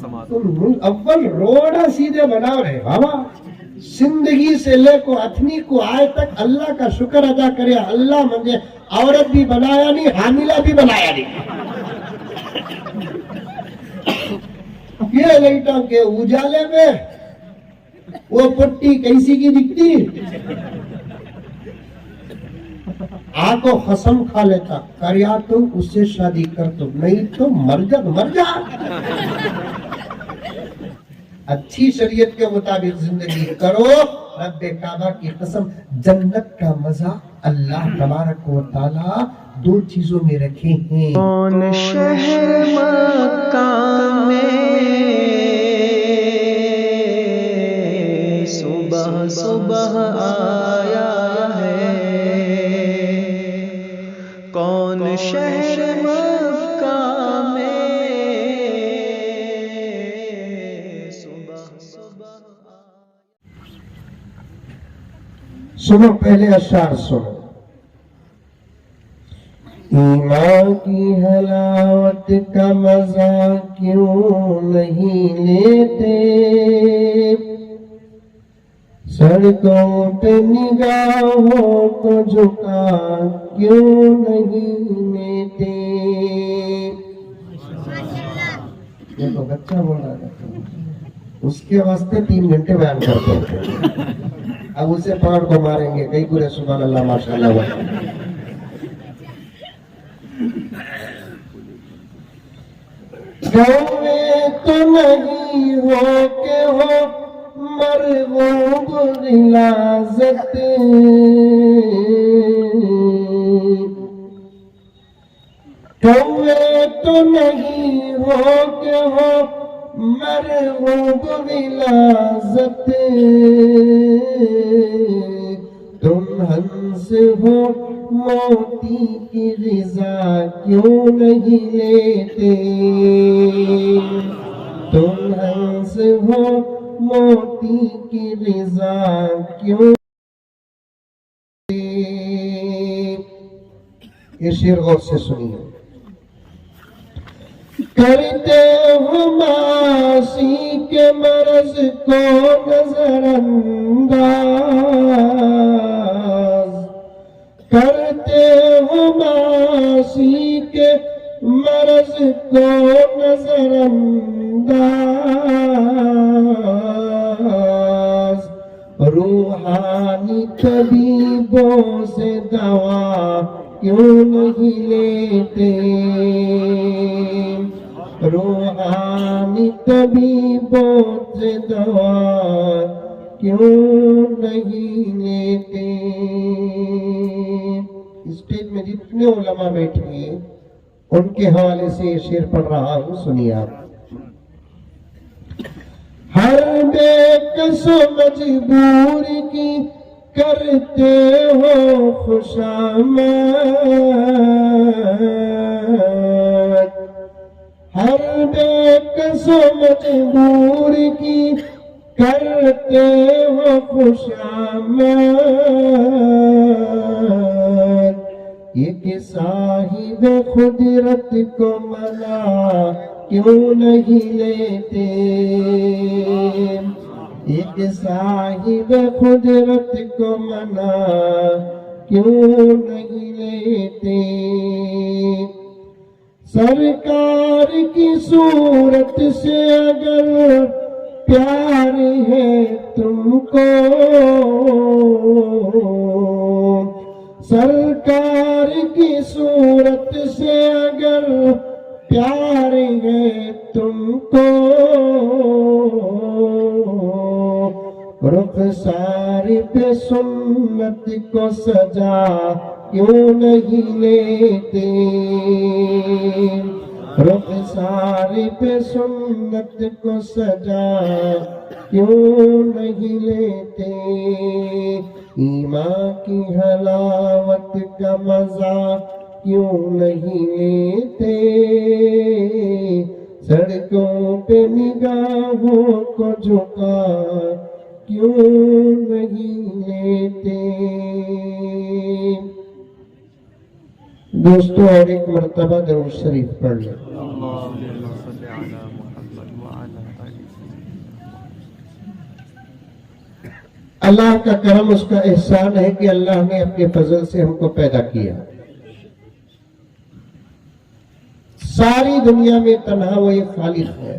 تم اول روڑا سیدھے بناؤ رہے بابا. زندگی سے لے کو اتنی کو آئے تک اللہ کا شکر ادا کرے. اللہ مجھے عورت بھی بنایا نہیں, حاملہ بھی بنایا نہیں. یہ لائٹوں کے اجالے میں وہ پٹی کیسی کی دکھتی, آنکھوں قسم کھا لیتا کریا تو اس سے شادی کر تو, نہیں تو مر جا. اچھی شریعت کے مطابق زندگی کرو. رب کعبہ کی قسم, جنت کا مزہ اللہ تبارک و تعالی دو چیزوں میں رکھے ہیں. کون شہر مکہ میں صبح صبح آیا ہے, کون شہر مکہ میں صبح صبح آیا. سنو پہلے اشعار سنو. ایمان کی حلاوت کا مزہ کیوں نہیں لیتے, سڑکوں پہ نگاہوں کو جھکا کیوں نہیں لیتے. یہ تو بچہ بول رہا تھا, اس کے واسطے 3 گھنٹے بیان کرتے ہیں. اب اسے پکڑ کو ماریں گے, کئی پورے سبحان اللہ ماشاءاللہ. گاؤں میں تو نہیں ہو کہ ہو مرغوب غلازت, گاؤں میں تو نہیں ہو کہ ہو مرغوب غلازت, تم ہنس ہو موتی کی غذا کیوں نہیں لیتے, تم ہنس ہو موتی کی غذا کیوں. یہ شعر غور سے سنیے. کرتے ہو معاصی کے مرض کو نظر انداز, کرتے ہو معاصی کے مرض کو نظر انداز, روحانی طبیبوں سے دوا کیوں نہیں لیتے, روحانی طبیبوں سے دوا کیوں نہیں لیتے. اسٹیج میں جتنے علماء بیٹھے ہیں ان کے حوالے سے یہ شعر پڑھ رہا ہوں, سنیے آپ. ہر بے کس و مجبور کی کرتے ہو خوشامد, ہر بے کس و مجبور کی کرتے ہو خوشامد, یہ کہ صاحب قدرت کو منا کیوں نہیں لیتے, یہ کہ صاحب قدرت کو منا کیوں نہیں لیتے. سرکار کی صورت سے اگر پیار ہے تم کو, سرکار کی صورت سے اگر پیار ہے تم کو, رخسار پہ سنت کو سجا کیوں نہیں لیتے, رخسار پہ سنت کو سجا کیوں نہیں لیتے. ایمان کی حلاوت کا مزہ کیوں نہیں لیتے, سڑکوں پہ نگاہوں کو جھکا کیوں نہیں لیتے. دوستو اور ایک مرتبہ درود شریف پڑھ لیں. اللہم صل علی محمد وعلی اللہ کا کرم، اس کا احسان ہے کہ اللہ نے اپنے فضل سے ہم کو پیدا کیا. ساری دنیا میں تنہا وہ ایک خالق ہے،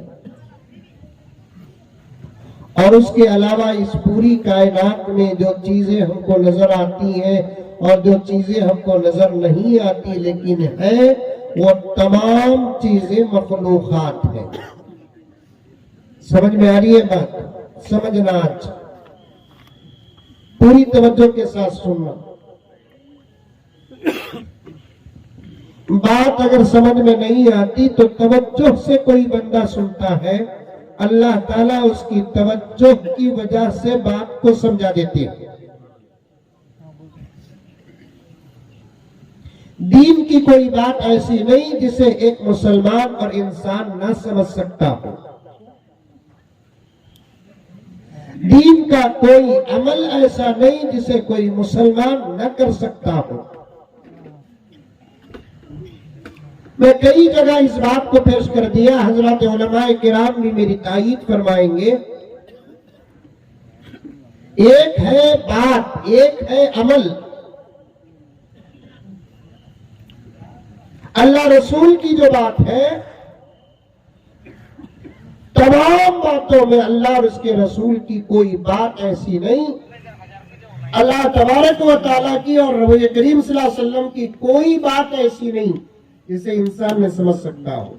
اور اس کے علاوہ اس پوری کائنات میں جو چیزیں ہم کو نظر آتی ہیں اور جو چیزیں ہم کو نظر نہیں آتی لیکن ہیں، وہ تمام چیزیں مخلوقات ہیں. سمجھ میں آ رہی ہے بات؟ سمجھنا، آج پوری توجہ کے ساتھ سننا. بات اگر سمجھ میں نہیں آتی تو توجہ سے کوئی بندہ سنتا ہے، اللہ تعالیٰ اس کی توجہ کی وجہ سے بات کو سمجھا دیتے ہیں. دین کی کوئی بات ایسی نہیں جسے ایک مسلمان اور انسان نہ سمجھ سکتا ہو. دین کا کوئی عمل ایسا نہیں جسے کوئی مسلمان نہ کر سکتا ہو. میں کئی جگہ اس بات کو پیش کر دیا، حضرات علماء کرام بھی میری تائید فرمائیں گے. ایک ہے بات، ایک ہے عمل. اللہ رسول کی جو بات ہے، تمام باتوں میں اللہ اور اس کے رسول کی کوئی بات ایسی نہیں، اللہ تبارک و تعالیٰ کی اور نبی کریم صلی اللہ علیہ وسلم کی کوئی بات ایسی نہیں جسے انسان نہ سمجھ سکتا ہو،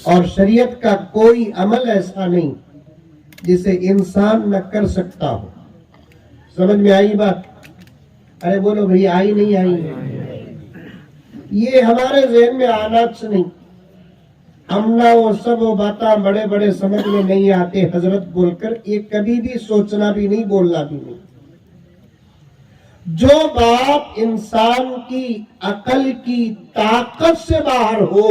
اور شریعت کا کوئی عمل ایسا نہیں جسے انسان نہ کر سکتا ہو. سمجھ میں آئی بات؟ ارے بولو بھئی، آئی نہیں آئی؟ یہ ہمارے ذہن میں آنا نہیں. ہم نہ وہ سب وہ باتاں بڑے بڑے سمجھ میں نہیں آتے حضرت بول کر، یہ کبھی بھی سوچنا بھی نہیں، بولنا بھی نہیں. جو بات انسان کی عقل کی طاقت سے باہر ہو،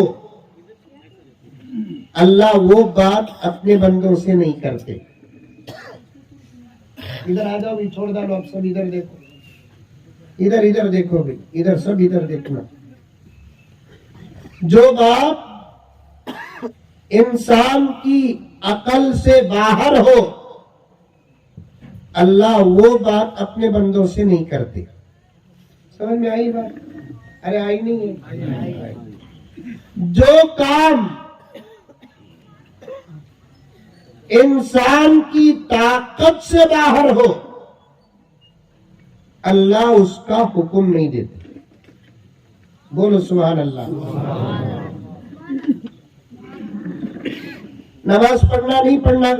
اللہ وہ بات اپنے بندوں سے نہیں کرتے. ادھر آ جاؤ بھی، چھوڑ دو اب سب ادھر دیکھو، ادھر دیکھو بھی، ادھر سب ادھر دیکھنا. جو بات انسان کی عقل سے باہر ہو، اللہ وہ بات اپنے بندوں سے نہیں کرتے. سمجھ میں آئی بات؟ ارے آئی نہیں ہے؟ جو کام انسان کی طاقت سے باہر ہو، اللہ اس کا حکم نہیں دیتے. بولو سبحان اللہ. نماز پڑھنا نہیں پڑھنا؟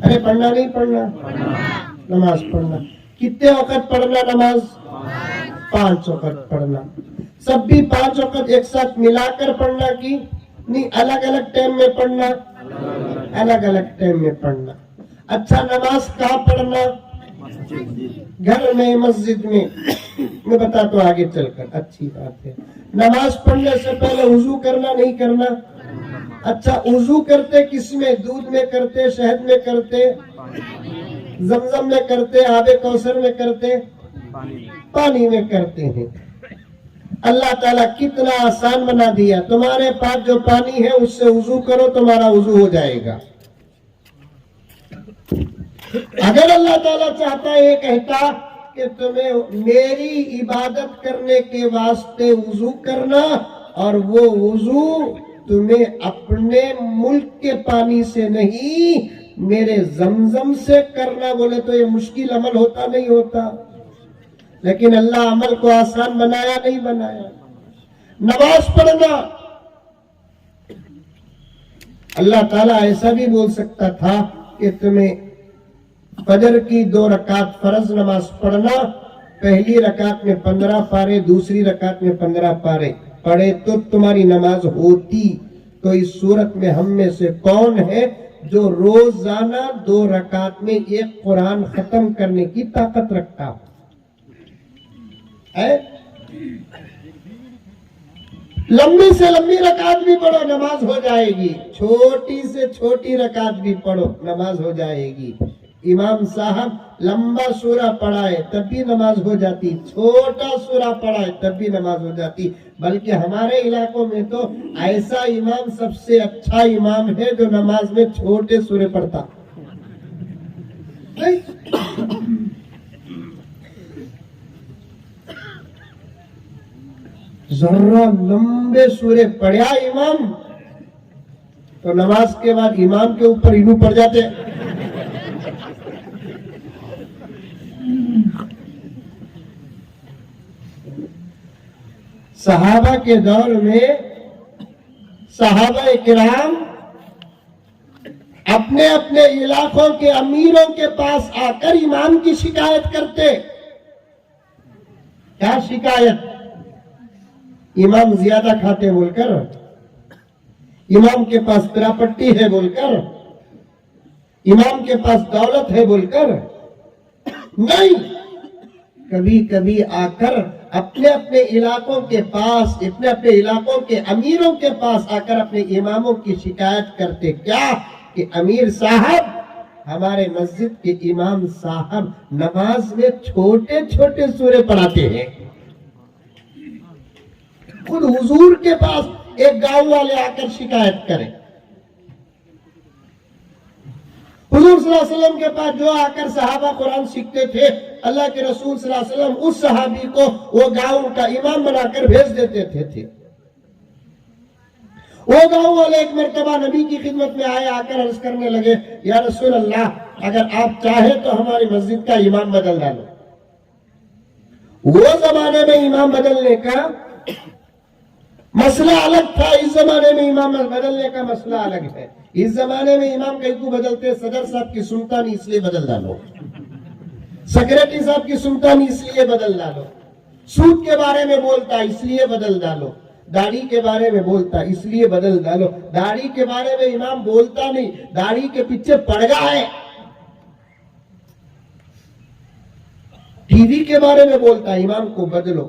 ارے پڑھنا نہیں پڑھنا؟ نماز پڑھنا. کتنے وقت پڑھنا نماز؟ 5 وقت پڑھنا. سب بھی 5 وقت ایک ساتھ ملا کر پڑھنا کی نہیں الگ الگ ٹائم میں پڑھنا؟ الگ الگ ٹائم میں پڑھنا. اچھا، نماز کہاں پڑھنا؟ گھر میں، مسجد میں. میں بتاتا ہوں آگے چل کر، اچھی بات ہے. نماز پڑھنے سے پہلے وضو کرنا نہیں کرنا؟ اچھا، وضو کرتے کس میں؟ دودھ میں کرتے، شہد میں کرتے، زمزم میں کرتے، آب کوثر میں کرتے، پانی میں کرتے ہیں. اللہ تعالیٰ کتنا آسان بنا دیا. تمہارے پاس جو پانی ہے اس سے وضو کرو، تمہارا وضو ہو جائے گا. اگر اللہ تعالیٰ چاہتا یہ کہتا کہ تمہیں میری عبادت کرنے کے واسطے وضو کرنا، اور وہ وضو تمہیں اپنے ملک کے پانی سے نہیں میرے زمزم سے کرنا بولے تو یہ مشکل عمل ہوتا نہیں ہوتا. لیکن اللہ عمل کو آسان بنایا نہیں بنایا. نماز پڑھنا، اللہ تعالیٰ ایسا بھی بول سکتا تھا کہ تمہیں فجر کی 2 رکعت فرض نماز پڑھنا، پہلی رکعت میں 15 پارے، دوسری رکعت میں 15 پارے پڑھے تو تمہاری نماز ہوتی. تو اس صورت میں ہم میں سے کون ہے جو روزانہ 2 رکعت میں ایک قرآن ختم کرنے کی طاقت رکھتا ہے؟ لمبی سے لمبی رکعت بھی پڑھو نماز ہو جائے گی، چھوٹی سے چھوٹی رکعت بھی پڑھو نماز ہو جائے گی. امام صاحب لمبا سورہ پڑھائے تب بھی نماز ہو جاتی، چھوٹا سورہ پڑھائے تب بھی نماز ہو جاتی. بلکہ ہمارے علاقوں میں تو ایسا امام سب سے اچھا امام ہے جو نماز میں چھوٹے سورے پڑھتا. نہیں. ذرا لمبے سورے پڑھیا امام تو نماز کے بعد امام کے اوپر اینو پڑ جاتے. صحابہ کے دور میں صحابہ کرام اپنے اپنے علاقوں کے امیروں کے پاس آ کر امام کی شکایت کرتے. کیا شکایت؟ امام زیادہ کھاتے بول کر، امام کے پاس پراپرٹی ہے بول کر، امام کے پاس دولت ہے بول کر. نہیں، کبھی کبھی آ کر اپنے اپنے علاقوں کے پاس، اپنے اپنے علاقوں کے امیروں کے پاس آ کر اپنے اماموں کی شکایت کرتے. کیا کہ امیر صاحب، ہمارے مسجد کے امام صاحب نماز میں چھوٹے چھوٹے سورے پڑھاتے ہیں. خود حضور کے پاس ایک گاؤں والے آ کر شکایت کریں. حضور صلی اللہ علیہ وسلم کے پاس جو آ کر صحابہ قرآن سیکھتے تھے، اللہ کے رسول صلی اللہ علیہ وسلم اس صحابی کو وہ گاؤں کا امام بنا کر بھیج دیتے تھے. وہ گاؤں والے ایک مرتبہ نبی کی خدمت میں آئے، آ کر عرض کرنے لگے، یا رسول اللہ، اگر آپ چاہیں تو ہماری مسجد کا امام بدل ڈالو. وہ زمانے میں امام بدلنے کا مسئلہ الگ تھا، اس زمانے میں امام بدلنے کا مسئلہ الگ ہے. اس زمانے میں امام کہیں کو بدلتے، صدر صاحب کی سنتا نہیں اس لیے بدل ڈالو، سیکریٹری صاحب کی سنتا نہیں اس لیے بدل ڈالو، سود کے بارے میں بولتا اس لیے بدل ڈالو، داڑھی کے بارے میں بولتا اس لیے بدل ڈالو. داڑھی کے بارے میں امام بولتا نہیں، داڑھی کے پیچھے پڑگا ہے. ٹی وی کے بارے میں بولتا امام کو بدلو،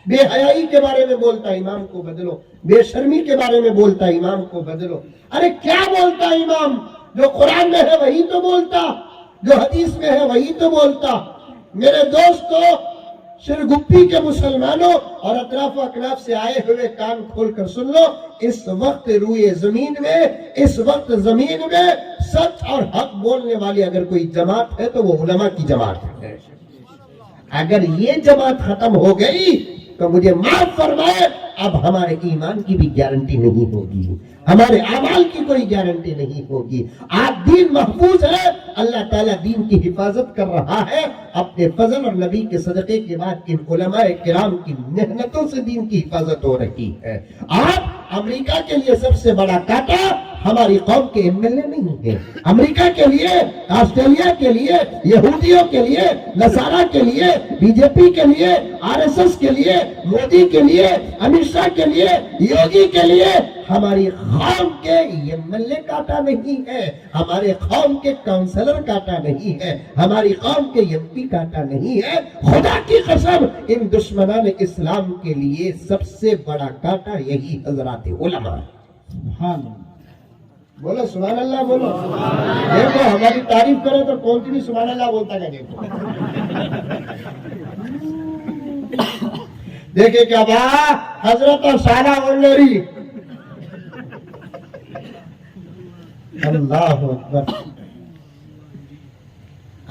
بے حیائی کے بارے میں بولتا امام کو بدلو، بے شرمی کے بارے میں بولتا امام کو بدلو. ارے کیا بولتا امام؟ جو قرآن میں ہے وہی تو بولتا، جو حدیث میں ہے وہی تو بولتا. میرے دوستو، شرگپی کے مسلمانوں اور اطراف و اکناف سے آئے ہوئے کان کھول کر سن لو، اس وقت روئے زمین میں، اس وقت زمین میں سچ اور حق بولنے والی اگر کوئی جماعت ہے تو وہ علماء کی جماعت ہے. اگر یہ جماعت ختم ہو گئی تو مجھے معاف فرمائے، اب ہمارے ایمان کی بھی گارنٹی نہیں ہوگی، ہمارے اعمال کی کوئی گارنٹی نہیں ہوگی. آج دین محفوظ ہے، اللہ تعالیٰ دین کی حفاظت کر رہا ہے اپنے فضل اور نبی کے صدقے کے بعد. ان علماء کرام کی محنتوں سے دین کی حفاظت ہو رہی ہے. آج امریکہ کے لیے سب سے بڑا کانٹا ہماری قوم کے ایم ایل اے نہیں ہے. امریکہ کے لیے، آسٹریلیا کے لیے، یہودیوں کے لیے، نصارہ کے لیے، بی جے پی کے لیے، آر ایس ایس کے لیے، مودی کے لیے، امت شاہ کے لیے، یوگی کے لیے ہماری قوم کے ایم ایل اے کاٹا نہیں ہے، ہمارے قوم کے کاؤنسلر کاٹا نہیں ہے، ہماری قوم کے ایم پی کاٹا نہیں ہے. خدا کی قسم، ان دشمنان اسلام کے لیے سب سے بڑا کاٹا یہی حضرات علماء. سبحان اللہ، بولو سبحان اللہ، بولو. دیکھو ہماری تعریف کرے تو کون سی بھی سبحان اللہ بولتا ہے. دیکھو دیکھیں کیا بات حضرت اور سالہ اولوری. اللہ اکبر.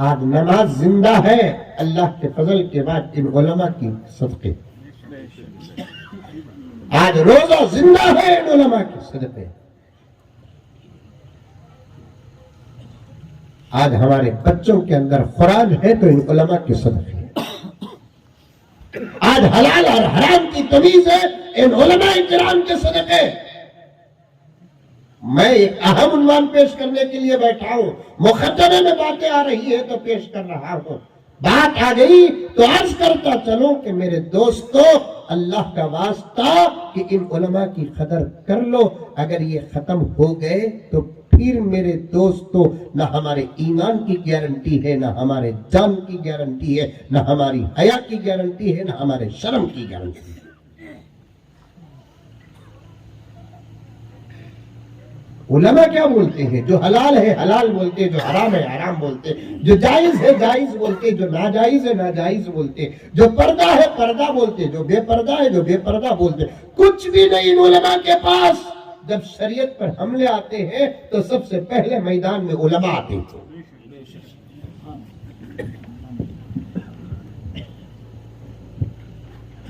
آج نماز زندہ ہے اللہ کے فضل کے بعد ان علماء کی صدقے. آج روزہ زندہ ہے ان علماء کے صدقے. آج ہمارے بچوں کے اندر قرآن ہے تو ان علماء کے صدقے. آج حلال اور حرام کی تمیز ہے ان علماء کرام کے صدقے. میں ایک اہم عنوان پیش کرنے کے لیے بیٹھا ہوں، مقدمے میں باتیں آ رہی ہے تو پیش کر رہا ہوں. بات آ گئی تو عرض کرتا چلوں کہ میرے دوستو، اللہ کا واسطہ کہ ان علماء کی قدر کر لو. اگر یہ ختم ہو گئے تو پھر میرے دوستو نہ ہمارے ایمان کی گارنٹی ہے، نہ ہمارے جان کی گارنٹی ہے، نہ ہماری حیا کی گارنٹی ہے، نہ ہمارے شرم کی گارنٹی ہے. علماء کیا بولتے ہیں؟ جو حلال ہے حلال بولتے، جو حرام ہے حرام بولتے، جو جائز ہے جائز بولتے، جو ناجائز ہے ناجائز بولتے، جو پردہ ہے پردہ بولتے، جو بے پردہ ہے جو بے پردہ بولتے. کچھ بھی نہیں ان علماء کے پاس. جب شریعت پر حملے آتے ہیں تو سب سے پہلے میدان میں علماء آتے ہیں.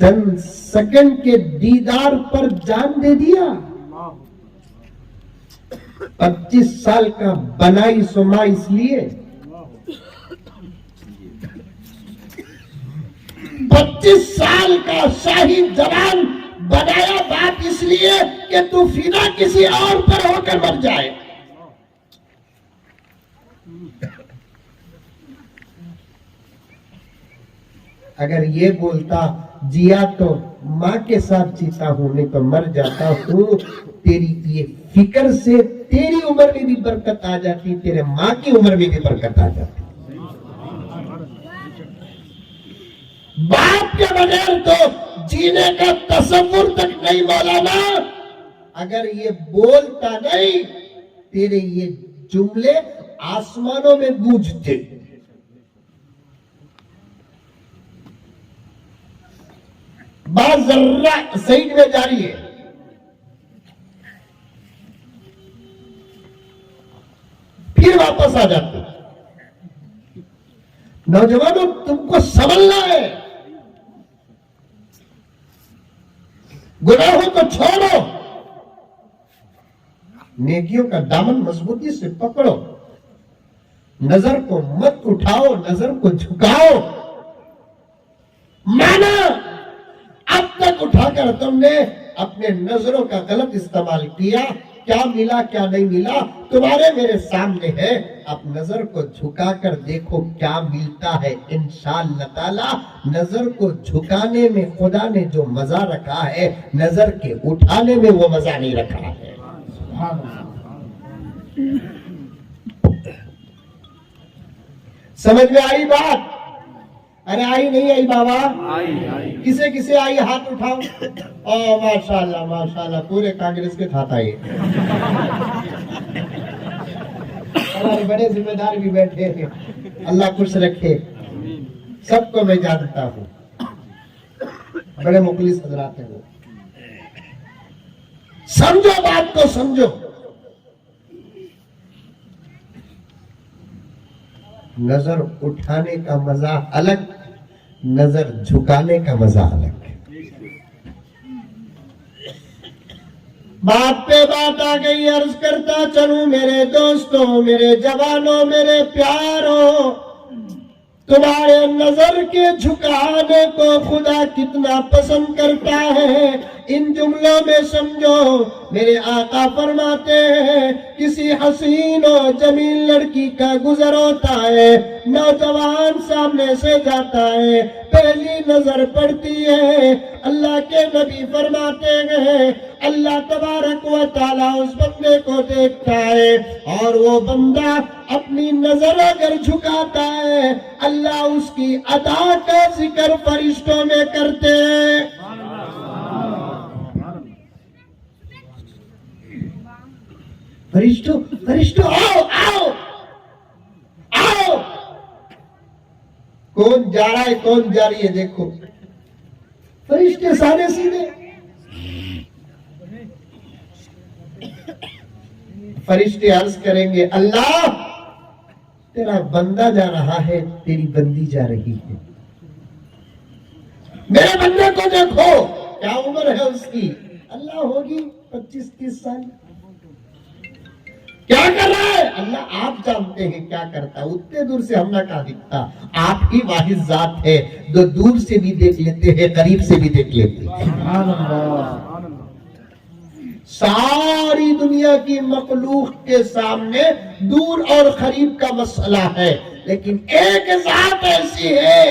چند سیکنڈ کے دیدار پر جان دے دیا. 25 سال کا بنائی سما اس لیے 25 سال کا شاہی جوان بنایا بات اس لیے کہ تو فدا کسی اور پر ہو کر مر جائے. اگر یہ بولتا جیا تو ماں کے ساتھ جیتا ہوں نہیں تو مر جاتا ہوں، تیری یہ فکر سے تیری عمر میں بھی برکت آ جاتی، تیرے ماں کی عمر میں بھی برکت آ جاتی. باپ کے بغیر تو جینے کا تصور تک نہیں مولانا. اگر یہ بولتا نہیں تیرے یہ جملے آسمانوں میں گونجتے. بات ذرہ سائیڈ میں جاری ہے. پھر واپس آ جاتے. نوجوانوں تم کو سنبھلنا ہے. گناہوں کو چھوڑو، نیکیوں کا دامن مضبوطی سے پکڑو، نظر کو مت اٹھاؤ، نظر کو جھکاؤ. مانا اب تک اٹھا کر تم نے اپنے نظروں کا غلط استعمال کیا، کیا ملا کیا نہیں ملا تمہارے میرے سامنے ہے. اب نظر کو جھکا کر دیکھو کیا ملتا ہے. انشاءاللہ تعالی نظر کو جھکانے میں خدا نے جو مزہ رکھا ہے نظر کے اٹھانے میں وہ مزہ نہیں رکھا ہے. سمجھ میں آئی بات؟ ارے آئی نہیں آئی بابا؟ کسے کسے آئی ہاتھ اٹھاؤ. ماشاءاللہ ماشاءاللہ پورے کانگریس کے کھاتا ہے. ہمارے بڑے ذمہ دار بھی بیٹھے ہیں، اللہ خوش رکھے. سب کو میں جانتا ہوں، بڑے مخلص حضرات ہیں وہ. سمجھو بات کو سمجھو. نظر اٹھانے کا مزہ الگ، نظر جھکانے کا مزہ الگ ہے. بات پہ بات آ گئی، عرض کرتا چلوں میرے دوستوں، میرے جوانوں، میرے پیاروں، تمہارے نظر کے جھکانے کو خدا کتنا پسند کرتا ہے. ان جملوں میں سمجھو میرے آقا فرماتے ہیں کسی حسین و جمیل لڑکی کا گزر ہوتا ہے، نوجوان سامنے سے جاتا ہے، پہلی نظر پڑتی ہے. اللہ کے نبی فرماتے ہیں اللہ تبارک و تعالیٰ اس بندے کو دیکھتا ہے اور وہ بندہ اپنی نظر اگر جھکاتا ہے اللہ اس کی ادا کا ذکر فرشتوں میں کرتے ہیں. فرشتوں آؤ آؤ آؤ. کون جا رہا ہے کون جا رہی ہے دیکھو. فرشتے سارے سیدھے. فرشتے عرض کریں گے اللہ تیرا بندہ جا رہا ہے، تیری بندی جا رہی ہے، میرے بندے کو دیکھو کیا عمر ہے اس کی. اللہ ہوگی 25-30 سال. کیا کر رہا ہے اللہ آپ جانتے ہیں کیا کرتا. اتنے دور سے ہم نہ کہا دکھتا. آپ ہی واحد ذات ہے جو دور سے بھی دیکھ لیتے ہیں، قریب سے بھی دیکھ لیتے ہیں. ساری دنیا کی مخلوق کے سامنے دور اور قریب کا مسئلہ ہے، لیکن ایک ذات ایسی ہے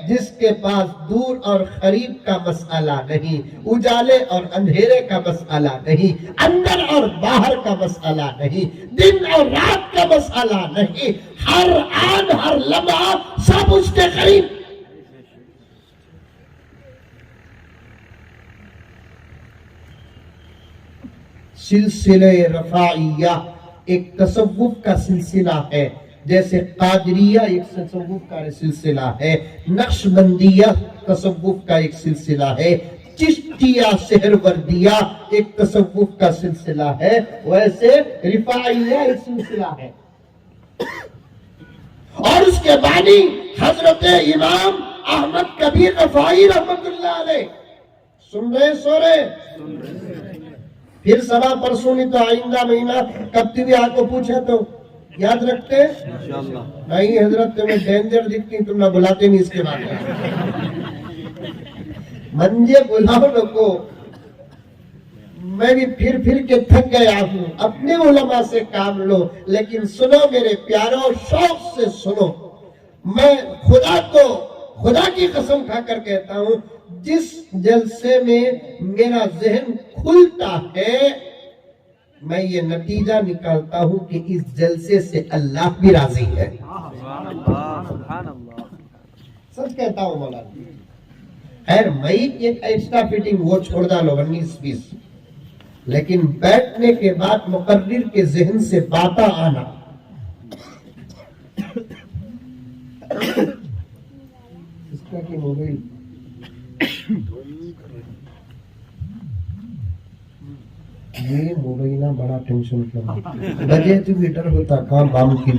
جس کے پاس دور اور قریب کا مسئلہ نہیں، اجالے اور اندھیرے کا مسئلہ نہیں، اندر اور باہر کا مسئلہ نہیں، دن اور رات کا مسئلہ نہیں، ہر آن ہر لمحہ سب اس کے قریب. سلسلہ رفاعیہ ایک تصوف کا سلسلہ ہے، جیسے قادریہ ایک تصوف کا سلسلہ ہے، نقشبندیہ تصوف کا ایک سلسلہ ہے، چشتیہ سہروردیہ ایک تصوف کا سلسلہ ہے، ویسے رفاعیہ ایک سلسلہ ہے. اور اس کے بانی حضرت امام احمد کبیر رفاعی رحمت اللہ علیہ سن رہے سو رہے؟ پھر سوا پرسوں نہیں تو آئندہ مہینہ کب بھی آپ کو پوچھا تو یاد رکھتے؟ نہیں حضرت تمہیں ڈینجر دکھتی تم نہ بلاتے نہیں اس کے بارے میں منجے بلاؤ لوگوں میں بھی پھر کے تھک گیا ہوں اپنے علماء سے کام لو لیکن سنو میرے پیاروں شوق سے سنو میں خدا کی قسم کھا کر کہتا ہوں جس جلسے میں میرا ذہن کھلتا ہے میں یہ نتیجہ نکالتا ہوں کہ اس جلسے سے اللہ بھی راضی ہے سچ کہتا ہوں مولانا خیر مئی کی ایکسٹرا فٹنگ وہ چھوڑ ڈالو 19-20 لیکن بیٹھنے کے بعد مقرر کے ذہن سے باتیں آنا اس کا کہ موبائل یہ موبائل نہ بڑا ٹینشن کیا بجے تو میٹر ہوتا کام بام کی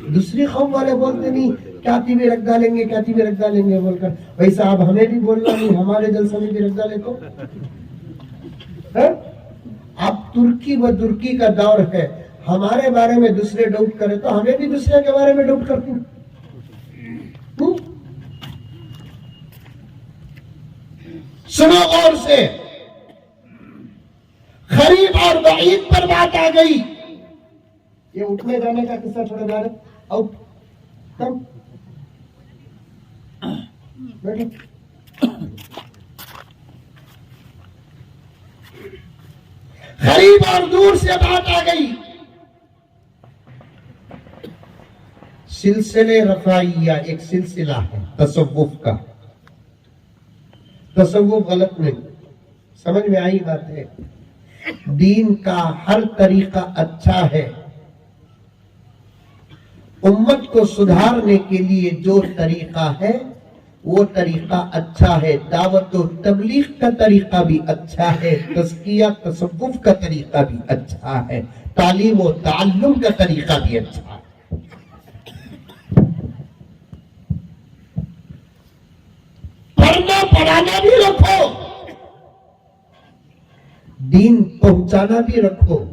دوسری قوم والے بولتے نہیں کاتبی رکھ ڈالیں گے بول کر بھائی صاحب ہمیں بھی بولنا نہیں ہمارے جلسہ میں بھی رکھ ڈالے تو اب ترکی و درکی کا دور ہے ہمارے بارے میں دوسرے ڈاؤٹ کرے تو ہمیں بھی دوسرے کے بارے میں ڈاؤٹ کرتے ہیں سنو غور سے قریب اور بعید پر بات آ گئی یہ اٹھنے جانے کا قصہ چھوڑے جا رہے آؤٹ کم بیٹھو قریب اور دور سے بات آ گئی سلسلے رفاعیہ ایک سلسلہ ہے تصوف کا تصوف غلط نہیں سمجھ میں آئی بات ہے دین کا ہر طریقہ اچھا ہے امت کو سدھارنے کے لیے جو طریقہ ہے وہ طریقہ اچھا ہے دعوت و تبلیغ کا طریقہ بھی اچھا ہے تزکیہ تصوف کا طریقہ بھی اچھا ہے تعلیم و تعلم کا طریقہ بھی اچھا ہے پڑھنا پڑھانا بھی رکھو دین پہنچانا بھی رکھو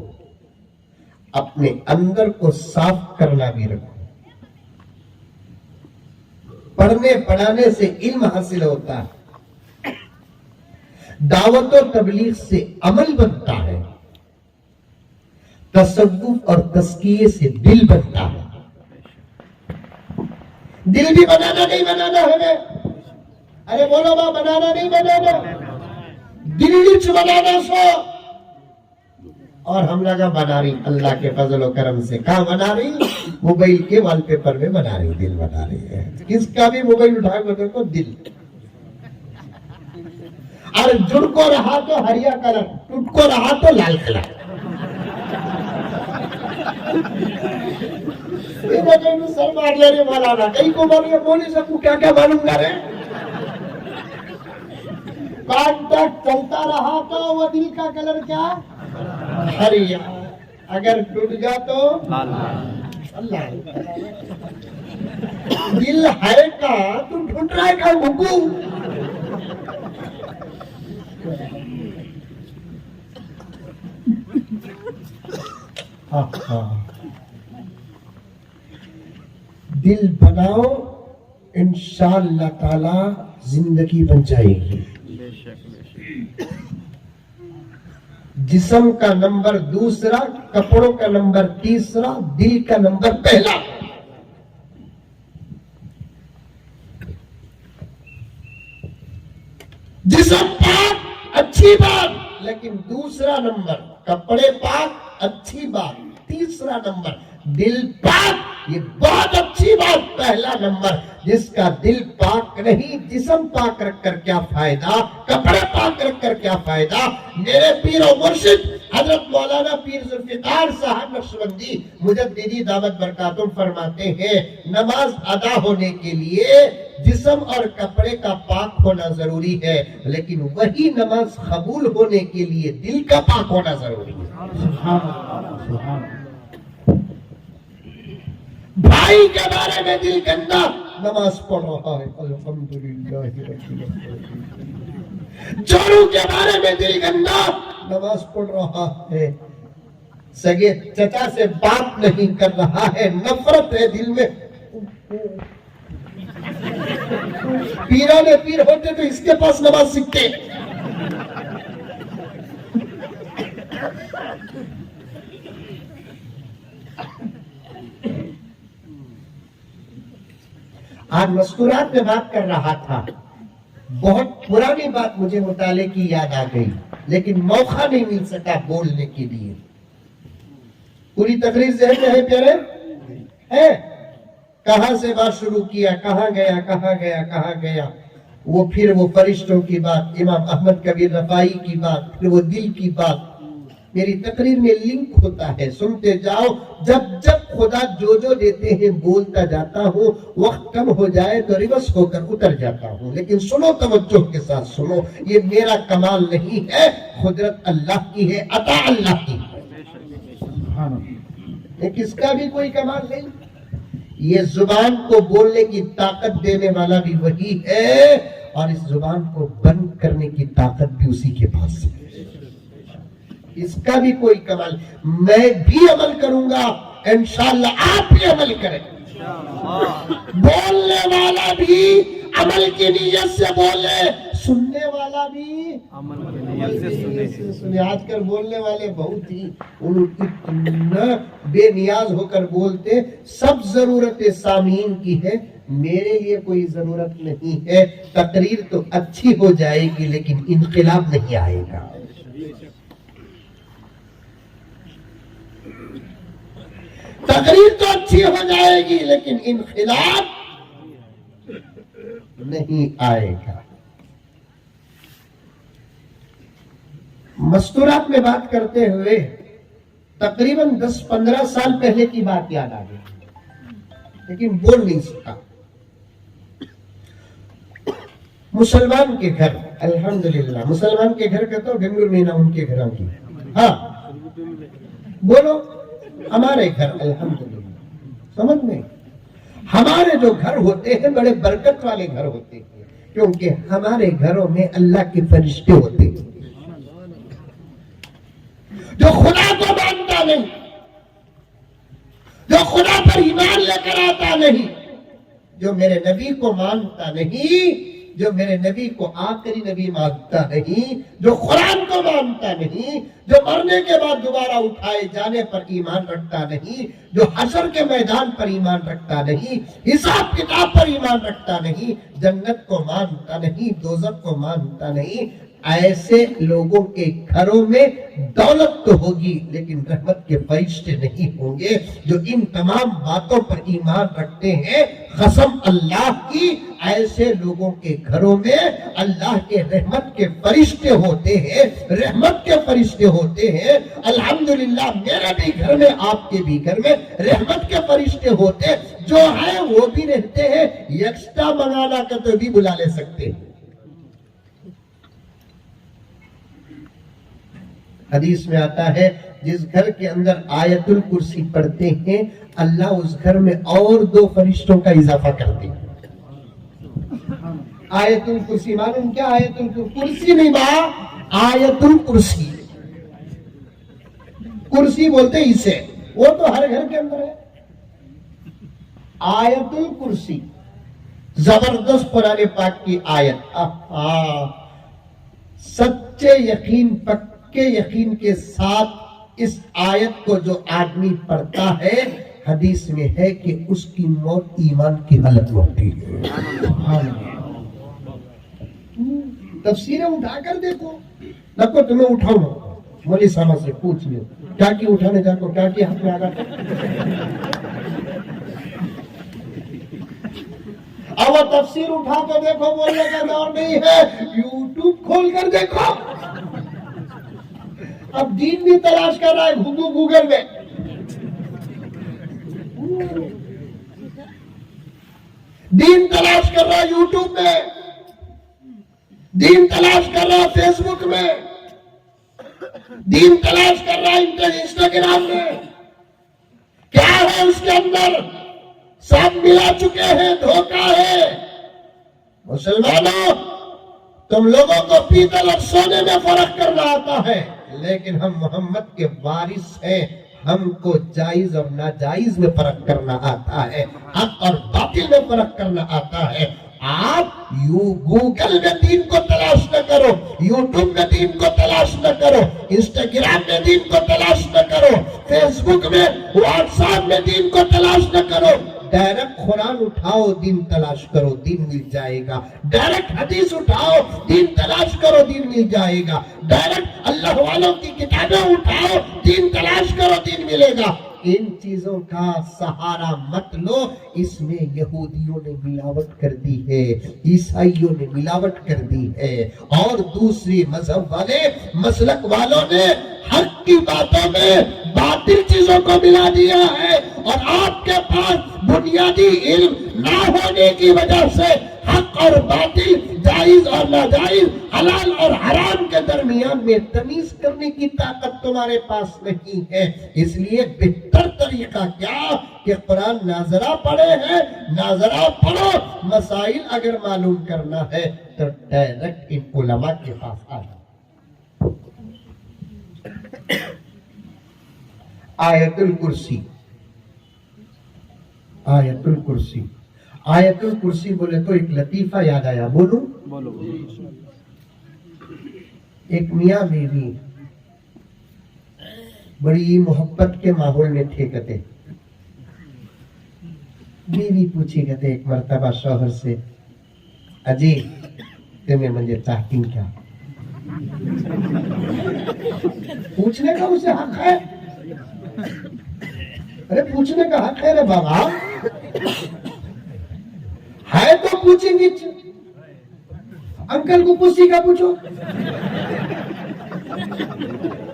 اپنے اندر کو صاف کرنا بھی رکھو پڑھنے پڑھانے سے علم حاصل ہوتا ہے دعوت و تبلیغ سے عمل بنتا ہے تصوف اور تزکیے سے دل بنتا ہے دل بھی بنانا نہیں بنانا ہمیں ارے بولو با بنانا نہیں بنانا دل بنانا سو اور ہم لگا بنا رہی اللہ کے فضل و کرم سے کہاں بنا رہی موبائل کے وال پیپر میں بنا رہی دل بنا رہی ہے کس کا بھی موبائل اٹھا کر دیکھو دل اور جڑ کو رہا تو ہریا کلر ٹوٹ کو رہا تو لال کلر سر مار لے رہے مولانا کئی کو بول نہیں سکوں کیا کیا معلوم کر رہے کان تک چلتا رہا تو وہ دل کا کلر کیا ہریا اگر ٹوٹ گیا تو اللہ دل ہے کا تو ٹوٹ رہا ہے کا حکم دل بناؤ انشاءاللہ تعالی زندگی بن جائے گی جسم کا نمبر دوسرا کپڑوں کا نمبر تیسرا دل کا نمبر پہلا جسم پاک اچھی بات لیکن دوسرا نمبر کپڑے پاک اچھی بات تیسرا نمبر دل پاک یہ بہت اچھی بات پہلا نمبر جس کا دل پاک نہیں جسم پاک رکھ کر کیا فائدہ کپڑے پاک رکھ کر کیا فائدہ میرے پیر و مرشد حضرت مولانا پیر ذوالفقار صاحب نقشبندی مجددی دعوت برکاتم فرماتے ہیں نماز ادا ہونے کے لیے جسم اور کپڑے کا پاک ہونا ضروری ہے لیکن وہی نماز قبول ہونے کے لیے دل کا پاک ہونا ضروری ہے بھائی کے بارے میں دل گندا نماز پڑھ رہا ہے الحمدللہ رب العالمین، جورو کے بارے میں دل گندا نماز پڑھ رہا ہے، سگے چچا سے بات نہیں کر رہا ہے، نفرت ہے دل میں۔ پیرانے پیر ہوتے تو اس کے پاس نماز سیکھتے۔ آج مستورات میں بات کر رہا تھا، بہت پرانی بات مجھے مطالعے کی یاد آ گئی، لیکن موقع نہیں مل سکا بولنے کے لیے۔ پوری تقریر ذہن میں ہے پیارے؟ ہے؟ کہاں سے بات شروع کیا، کہاں گیا کہاں گیا کہاں گیا، وہ پھر وہ فرشتوں کی بات، امام احمد کبیر رفاعی کی بات، پھر وہ دل کی بات۔ میری تقریر میں لنک ہوتا ہے، سنتے جاؤ، جب جب خدا جو دیتے ہیں بولتا جاتا ہوں، وقت کم ہو جائے تو ریورس ہو کر اتر جاتا ہوں، لیکن سنو، توجہ کے ساتھ سنو، یہ میرا کمال نہیں ہے، قدرت اللہ کی ہے، عطا اللہ کی ہے، کس کا بھی کوئی کمال نہیں۔ یہ زبان کو بولنے کی طاقت دینے والا بھی وہی ہے، اور اس زبان کو بند کرنے کی طاقت بھی اسی کے پاس ہے، اس کا بھی کوئی کمال۔ میں بھی عمل کروں گا، انشاءاللہ آپ بھی عمل کریں، بولنے والا بھی عمل کی نیت سے بولے، سننے والا بھی عمل کی نیت سے سنے۔ آج کل بولنے والے بہت ہی اتنا بے نیاز ہو کر بولتے، سب ضرورت سامعین کی ہے، میرے لیے کوئی ضرورت نہیں ہے۔ تقریر تو اچھی ہو جائے گی لیکن انقلاب نہیں آئے گا۔ تقریر تو اچھی ہو جائے گی لیکن انقلاب نہیں آئے گا۔ مستورات میں بات کرتے ہوئے تقریباً 10-15 سال پہلے کی بات یاد آ گئی، لیکن بول نہیں سکا۔ مسلمان کے گھر، الحمدللہ مسلمان کے گھر کا تو گنگور مہینہ ان کے گھروں کی، ہاں بولو، ہمارے گھر الحمدللہ، سمجھ میں، ہمارے جو گھر ہوتے ہیں بڑے برکت والے گھر ہوتے ہیں، کیونکہ ہمارے گھروں میں اللہ کے فرشتے ہوتے ہیں، جو خدا کو مانتا نہیں، جو خدا پر ایمان لے کر آتا نہیں، جو میرے نبی کو مانتا نہیں، جو میرے نبی کو آخری نبی مانتا نہیں، جو قرآن کو مانتا نہیں، جو مرنے کے بعد دوبارہ اٹھائے جانے پر ایمان رکھتا نہیں، جو حشر کے میدان پر ایمان رکھتا نہیں، حساب کتاب پر ایمان رکھتا نہیں، جنت کو مانتا نہیں، دوزخ کو مانتا نہیں، ایسے لوگوں کے گھروں میں دولت تو ہوگی لیکن رحمت کے فرشتے نہیں ہوں گے۔ جو ان تمام باتوں پر ایمان رکھتے ہیں، قسم اللہ کی، ایسے لوگوں کے گھروں میں اللہ کے رحمت کے فرشتے ہوتے ہیں، رحمت کے فرشتے ہوتے ہیں۔ الحمدللہ میرے بھی گھر میں، آپ کے بھی گھر میں رحمت کے فرشتے ہوتے، جو ہیں وہ بھی رہتے ہیں، یکسٹا منگانا کا تو بھی بلا لے سکتے ہیں۔ حدیث میں آتا ہے، جس گھر کے اندر آیت الکرسی پڑھتے ہیں، اللہ اس گھر میں اور 2 فرشتوں کا اضافہ کرتے ہیں۔ آیت الکرسی معلوم کیا؟ آیت الکرسی نہیں با، آیت الکرسی، کرسی بولتے اسے، وہ تو ہر گھر کے اندر ہے۔ آیت الکرسی زبردست قرآن پاک کی آیت، سچے یقین، پکے یقین کے ساتھ اس آیت کو جو آدمی پڑھتا ہے، حدیث میں ہے کہ اس کی موت ایمان کی حالت میں ہوتی ہے۔ تفسیریں اٹھا کر دیکھو، نہ کو تمہیں اٹھاؤں، مولی صاحب سے پوچھ لو کیا کی اٹھانے جا کو، کیا کی حق میں آگا۔ اب تفسیر اٹھا کر دیکھو، بولنے کا دور نہیں ہے، یوٹیوب کھول کر دیکھو۔ اب دین بھی تلاش کر رہا ہے گوگل میں، دین تلاش کر رہا ہے یوٹیوب میں، دین تلاش کر رہا ہے فیس بک میں، دین تلاش کر رہا ہے انسٹاگرام میں، کیا ہے اس کے اندر؟ سب ملا چکے ہیں، دھوکہ ہے۔ مسلمانوں، تم لوگوں کو پیتل اور سونے میں فرق کرنا آتا ہے، لیکن ہم محمد کے وارث ہیں، ہم کو جائز اور ناجائز میں فرق کرنا آتا ہے، حق اور باطل میں فرق کرنا آتا ہے۔ آپ گوگل میں دین کو تلاش نہ کرو، یوٹیوب میں دین کو تلاش نہ کرو، انسٹاگرام میں دین کو تلاش نہ کرو، فیس بک میں، واٹس ایپ میں دین کو تلاش نہ کرو۔ ڈائریکٹ قرآن اٹھاؤ، دین تلاش کرو، دین مل جائے گا۔ ڈائریکٹ حدیث اٹھاؤ، دین تلاش کرو، دین مل جائے گا۔ ڈائریکٹ اللہ والوں کی کتابیں اٹھاؤ، دین تلاش کرو، دین ملے گا۔ ان چیزوں کا سہارا مت لو، اس میں یہودیوں نے ملاوٹ کر دی ہے، عیسائیوں نے ملاوٹ کر دی ہے، اور دوسری مذہب والے، مسلک والوں نے حق کی باتوں میں باطل چیزوں کو ملا دیا ہے، اور آپ کے پاس بنیادی علم نہ ہونے کی وجہ سے حق اور باطل، جائز اور ناجائز، حلال اور حرام کے درمیان میں تمیز کرنے کی طاقت تمہارے پاس نہیں ہے۔ اس لیے بہتر طریقہ کیا کہ قرآن ناظرہ پڑھے ہیں، ناظرہ پڑھو، مسائل اگر معلوم کرنا ہے تو ڈائریکٹ ان علماء کے پاس آئے۔ آیت الکرسی، آیت الکرسی، آیت الکرسی بولے تو ایک لطیفہ یاد آیا، بولو۔ ایک میاں بیوی بڑی محبت کے ماحول میں تھے، کہتے بیوی پوچھی، کہتے ایک مرتبہ شوہر سے، اجی تمہیں مجھے چاہتی کیا؟ پوچھنے کا اسے حق ہے، ارے پوچھنے کا حق ہے رے بابا، ہے تو پوچھیں گے۔ انکل کو پوچھی کا پوچھو،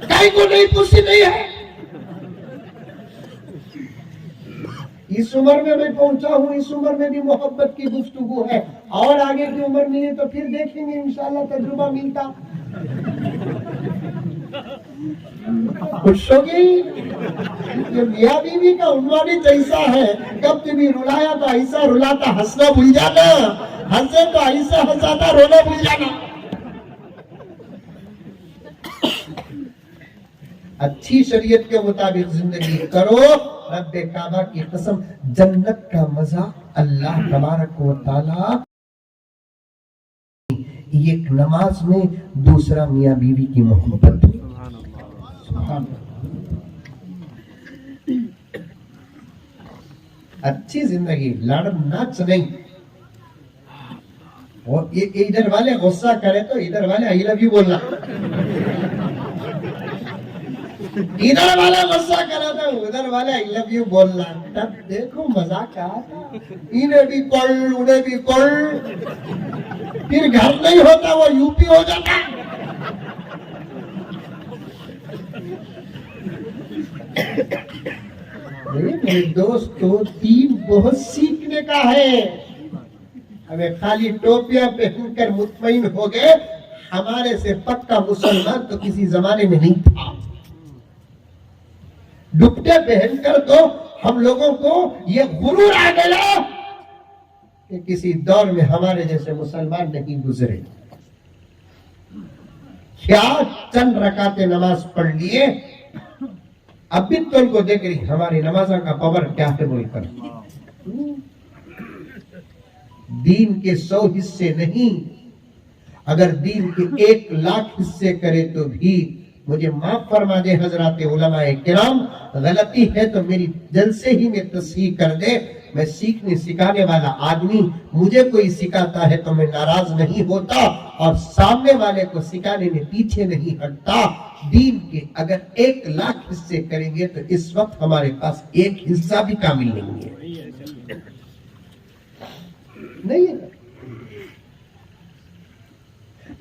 کئی کو نہیں پوچھی نہیں ہے۔ اس عمر میں میں پہنچا ہوں، اس عمر میں بھی محبت کی گفتگو ہے، اور آگے کی عمر ملی تو پھر دیکھیں گے انشاءاللہ تجربہ ملتا۔ خوش ہوگی؟ یہ میاں بیوی کا عنوان ہی جیسا ہے، کب تمہیں رلایا تو ایسا رلاتا، ہنسنا بھول جانا، ہنسے تو ایسا ہنساتا، رونا بھول جانا۔ اچھی شریعت کے مطابق زندگی کرو، رب کعبہ کی قسم، جنت کا مزہ اللہ تبارک و تعالی ایک نماز میں، دوسرا میاں بیوی کی محبت۔ اچھی زندگی، لڑ ناچ نہیں۔ اور ادھر والے غصہ کرے تو ادھر والے آئی لو یو بولنا، ادھر والا غصہ کرے تو ادھر والے آئی لو یو بولنا، تب دیکھو مزہ کیا آتا۔ انہیں بھی کل، انہیں بھی کل، پھر گھر نہیں ہوتا، وہ یو پی ہو جاتا۔ میرے دوستو، دین بہت سیکھنے کا ہے، ہمیں خالی ٹوپیاں پہن کر مطمئن ہو گئے ہمارے سے پکا مسلمان تو کسی زمانے میں نہیں تھا۔ ڈپٹے پہن کر تو ہم لوگوں کو یہ غرور آ گیا کہ کسی دور میں ہمارے جیسے مسلمان نہیں گزرے۔ کیا چند رکعتیں نماز پڑھ لیے، اب بھی تو ان کو دیکھ رہی ہماری نمازوں کا پاور کیا ہے بول کر۔ دین کے 100 حصے نہیں، اگر دین کے 1,00,000 حصے کرے تو بھی مجھے معاف فرما دے حضرات علماء کرام، غلطی ہے تو میری جلسے ہی میں تصحیح کر دے۔ میں سیکھنے سکھانے والا آدمی، مجھے کوئی سکھاتا ہے تو میں ناراض نہیں ہوتا، اور سامنے والے کو سکھانے میں پیچھے نہیں ہٹتا۔ دین کے اگر 1,00,000 حصے کریں گے تو اس وقت ہمارے پاس ایک حصہ بھی کامل نہیں ہے، نہیں ہے۔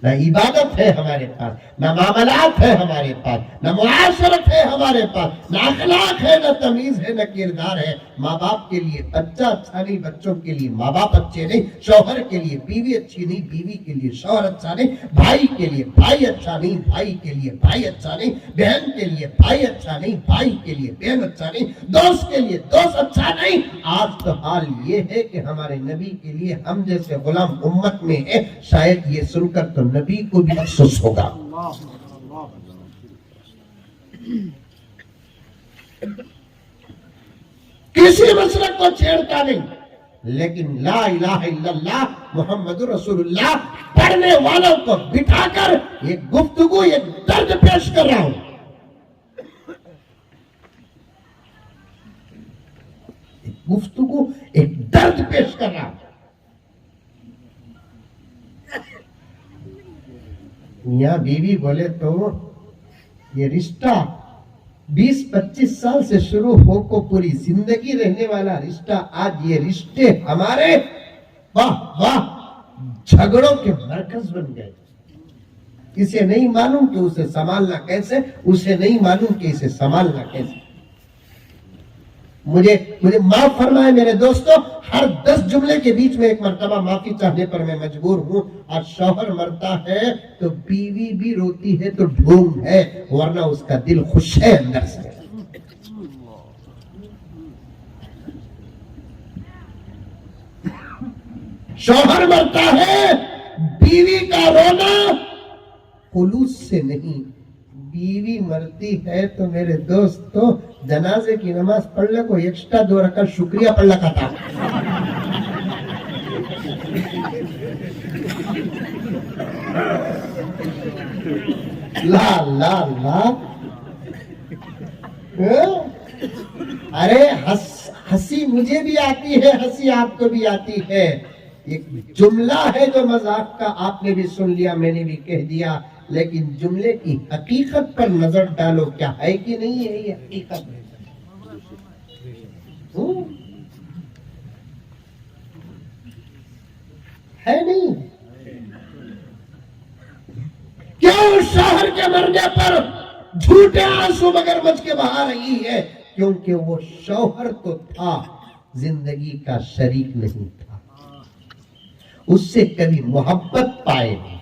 نہ عبادت ہے ہمارے پاس، نہ معاملات ہے ہمارے پاس، نہ معاشرت ہے ہمارے پاس، نہ اخلاق ہے، نہ تمیز ہے، نہ کردار ہے۔ ماں باپ کے لیے بچہ اچھا نہیں، بچوں کے لیے ماں باپ اچھے نہیں، شوہر کے لیے بیوی اچھی نہیں، بیوی کے لیے شوہر اچھا نہیں، بھائی کے لیے بھائی اچھا نہیں، بھائی کے لیے بھائی اچھا نہیں، بہن کے لیے بھائی اچھا نہیں، بھائی کے لیے بہن اچھا نہیں، دوست کے لیے دوست اچھا نہیں۔ آج تو حال یہ ہے کہ ہمارے نبی کے لیے ہم جیسے غلام امت میں ہے، شاید یہ سن کر تو نبی کو بھی افسوس ہوگا۔ کسی مسلک کو چھیڑتا نہیں، لیکن لا الہ الا اللہ محمد رسول اللہ پڑھنے والوں کو بٹھا کر ایک گفتگو، ایک درد پیش کر رہا ہوں۔ ایک گفتگو، ایک درد پیش کر رہا ہوں۔ میاں بیوی بولے تو یہ رشتہ 20-25 سال سے شروع ہو کو پوری زندگی رہنے والا رشتہ، آج یہ رشتے ہمارے واہ واہ جھگڑوں کے مرکز بن گئے۔ اسے نہیں معلوم کہ اسے سنبھالنا کیسے، اسے نہیں معلوم کہ اسے سنبھالنا کیسے۔ مجھے معاف فرمائے میرے دوستو، ہر 10 جملے کے بیچ میں ایک مرتبہ معافی چاہنے پر میں مجبور ہوں۔ اور شوہر مرتا ہے تو بیوی بھی روتی ہے تو ڈھونگ ہے، ورنہ اس کا دل خوش ہے اندر سے۔ شوہر مرتا ہے، بیوی کا رونا خلوص سے نہیں، بیوی مرتی ہے تو میرے دوستو جنازے کی نماز پڑھ لے کو ایکسٹرا 2 رکعت شکریہ پڑھ لکھا تھا۔ لا لا لا ارے ہنسی مجھے بھی آتی ہے، ہنسی آپ کو بھی آتی ہے۔ ایک جملہ ہے جو مذاق کا، آپ نے بھی سن لیا، میں نے بھی کہہ دیا، لیکن جملے کی حقیقت پر نظر ڈالو، کیا ہے کہ نہیں ہے یہ حقیقت؟ ہے نہیں؟ کیوں شوہر کے مرنے پر جھوٹے آنسو مگرمچھ کے بہا رہی ہے؟ کیونکہ وہ شوہر تو تھا، زندگی کا شریک نہیں تھا، اس سے کبھی محبت پائے نہیں،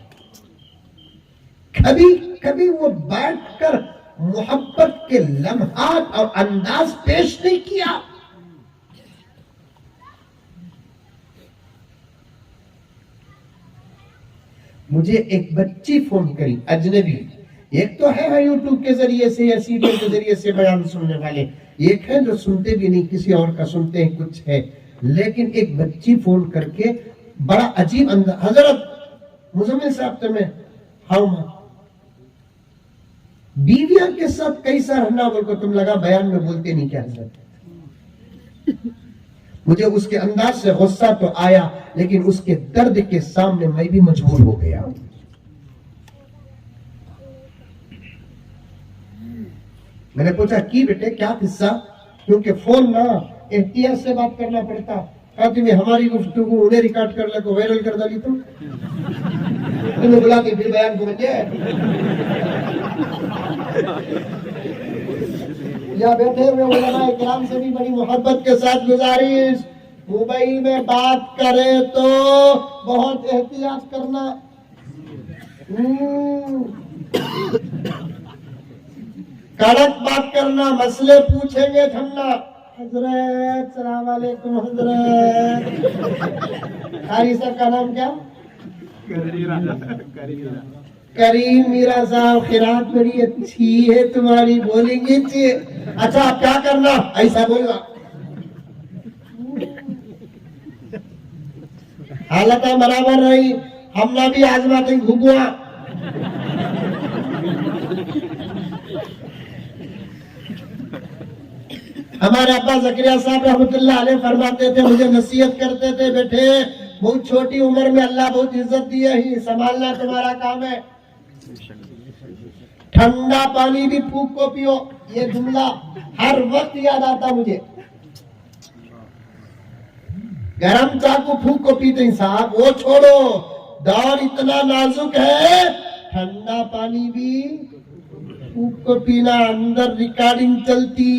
کبھی وہ بیٹھ کر محبت کے لمحات اور انداز پیش نہیں کیا۔ مجھے ایک بچی فون کری، اجنبی، ایک تو ہے یوٹیوب کے ذریعے سے یا سیریل کے ذریعے سے بیان سننے والے، ایک ہے جو سنتے بھی نہیں، کسی اور کا سنتے ہیں، کچھ ہے، لیکن ایک بچی فون کر کے بڑا عجیب انداز، حضرت مزمل صاحب تمہیں ہاؤ ماں بیویاں کے ساتھ کیسا رہنا بول کو تم لگا بیان میں بولتے نہیں کیا حضرت؟ مجھے اس کے انداز سے غصہ تو آیا، لیکن اس کے درد کے سامنے میں بھی مجبور ہو گیا۔ میں نے پوچھا کی بیٹے کیا قصہ؟ کیونکہ فون نہ احتیاط سے بات کرنا پڑتا، کہا تمہیں ہماری گفتگو انہیں ریکارڈ کر لے کو وائرل کر ڈالی تو تمہیں بلا کے پھر بیان کو بچے یا بیٹھے ہوئے علماء کرام سے بھی بڑی محبت کے ساتھ گزارش، موبائل میں بات کرے تو بہت احتیاط کرنا۔ کڑک بات کرنا، مسئلے پوچھیں گے ٹھنڈا، حضرت السلام علیکم حضرت۔ قاری صاحب کا نام کیا؟ کریم میرا صاحب، قرات بڑی اچھی ہے تمہاری، بولیں گے اچھی۔ اچھا آپ کیا کرنا؟ ایسا بولنا۔ حالت برابر رہی، ہم نہ بھی آزماتے گھگوا۔ ہمارے ابا زکریا صاحب رحمۃ اللہ علیہ فرماتے تھے، مجھے نصیحت کرتے تھے، بیٹے بہت چھوٹی عمر میں اللہ بہت عزت دی ہے، سنبھالنا تمہارا کام ہے، ٹھنڈا پانی بھی پھونک کو پیو۔ یہ جملہ ہر وقت یاد آتا مجھے۔ گرم چاہ کو پھونک کو پیتے ہیں صاحب، وہ چھوڑو، دور اتنا نازک ہے، ٹھنڈا پانی بھی پھونک کو پینا، اندر ریکارڈنگ چلتی،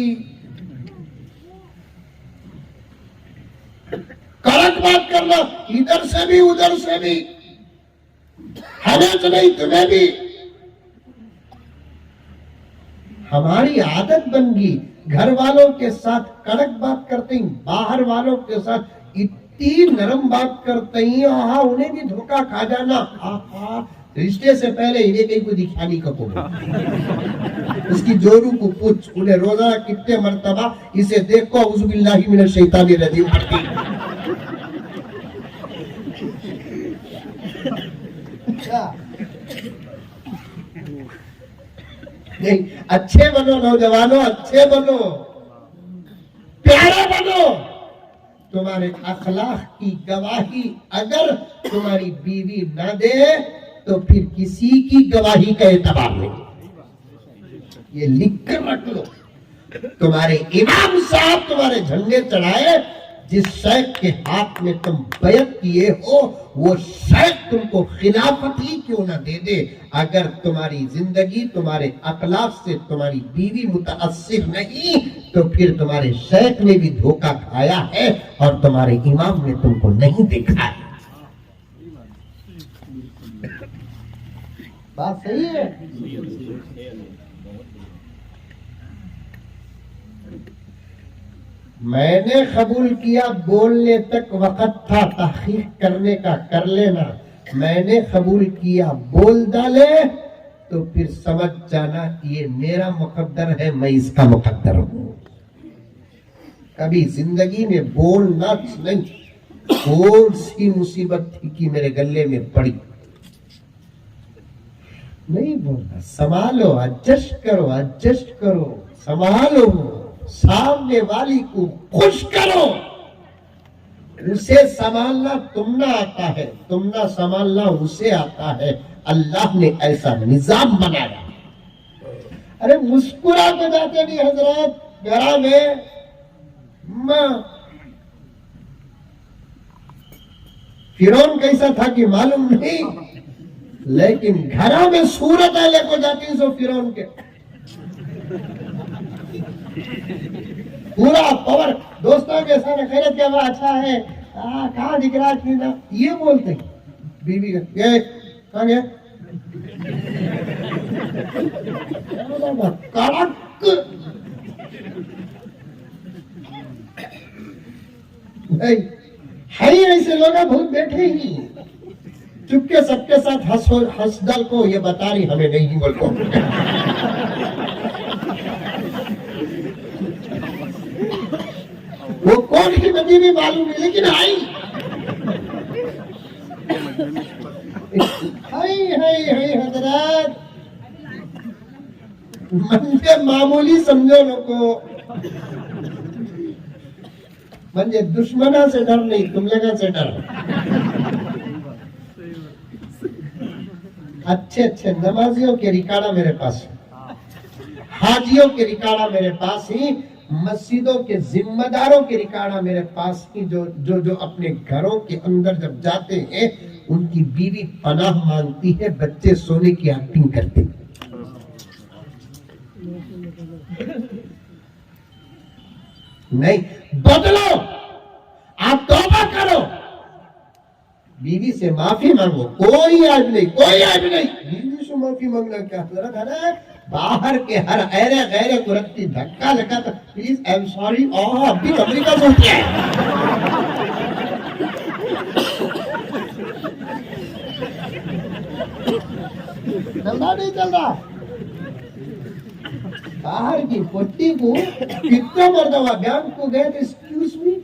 کڑک بات کرنا، ادھر سے بھی ادھر سے بھی، ہمیں تو نہیں تمہیں بھی۔ ہماری عادت بن گئی، گھر والوں کے ساتھ کڑک بات کرتے ہیں، باہر والوں کے ساتھ اتنی نرم بات کرتے ہیں، انہیں بھی دھوکہ کھا جانا۔ رشتے سے پہلے انہیں کہیں کو دکھانی کا کو اس کی جورو کو پوچھ، انہیں روزانہ کتنے مرتبہ اسے دیکھو اعوذ باللہ من الشیطان الرجیم پڑھتی۔ نہیں، اچھے بنو نوجوانوں، اچھے بنو، پیارا بنو۔ تمہارے اخلاق کی گواہی اگر تمہاری بیوی نہ دے تو پھر کسی کی گواہی کا اعتبار نہیں۔ یہ لکھ کر رکھ لو۔ تمہارے امام صاحب تمہارے جھنڈے چڑھائے، جس شیخ کے ہاتھ میں تم بیعت کیے ہو وہ شیخ تم کو خلافت ہی کیوں نہ دے دے، اگر تمہاری زندگی تمہارے اخلاق سے تمہاری بیوی متاثر نہیں تو پھر تمہارے شیخ نے بھی دھوکہ کھایا ہے اور تمہارے امام نے تم کو نہیں دیکھا ہے۔ بات صحیح ہے؟ میں نے قبول کیا، بولنے تک وقت تھا، تحقیق کرنے کا کر لینا۔ میں نے قبول کیا، بول ڈالے تو پھر سمجھ جانا یہ میرا مقدر ہے، میں اس کا مقدر ہوں۔ کبھی زندگی میں بولنا نہیں، کون سی مصیبت تھی کہ میرے گلے میں پڑی، نہیں بولنا۔ سنبھالو، ایڈجسٹ کرو، سنبھالو، سامنے والی کو خوش کرو۔ اسے سنبھالنا تم نہ آتا ہے، تم نہ سنبھالنا اسے آتا ہے۔ اللہ نے ایسا نظام بنایا۔ ارے مسکرا کے جاتے نہیں حضرات گھرا میں، فرعون کیسا تھا کہ معلوم نہیں، لیکن گھرا میں صورت لے کو جاتی سو فرعون کے پورا پاور۔ دوستوں کے ساتھ خیرت کیا ہوا، اچھا ہے، کہاں دکھ رہا ہے، یہ بولتے ہیں بیوی کا کہاں گیا کڑک۔ ہے ایسے لوگ بہت بیٹھے ہی چپکے سب کے ساتھ ہنس ڈال کو یہ بتا رہی ہمیں نہیں بول کو۔ وہ کون کی بندی بھی معلوم نہیں لیکن آئی حضرات منجے معمولی سمجھو لوگوں، منجے دشمنہ سے ڈر نہیں، تم لگا سے ڈر۔ اچھے اچھے نمازیوں کے ریکارڈا میرے پاس، حاجیوں کے ریکارڈا میرے پاس ہی، مسجدوں کے ذمہ داروں کے ریکارڈا میرے پاس ہی، جو اپنے گھروں کے اندر جب جاتے ہیں ان کی بیوی پناہ مانگتی ہے، بچے سونے کی ایکٹنگ کرتے ہیں۔ نہیں بدلو، آپ توبہ کرو، بیوی سے معافی مانگو، کوئی عیب نہیں، کوئی عیب نہیں۔ بیوی سے معافی مانگنا کیا حضرت ہے؟ باہر کے ہر ایرے غیرے کو رکھتی دھکا لگا تو پلیز ایم سوری، اب بھی امریکہ سے کیا ہے؟ چلتا نہیں چلتا، باہر کی پٹی کو کتنا مرتبہ بینک کو گئے تو ایکسکیوز می،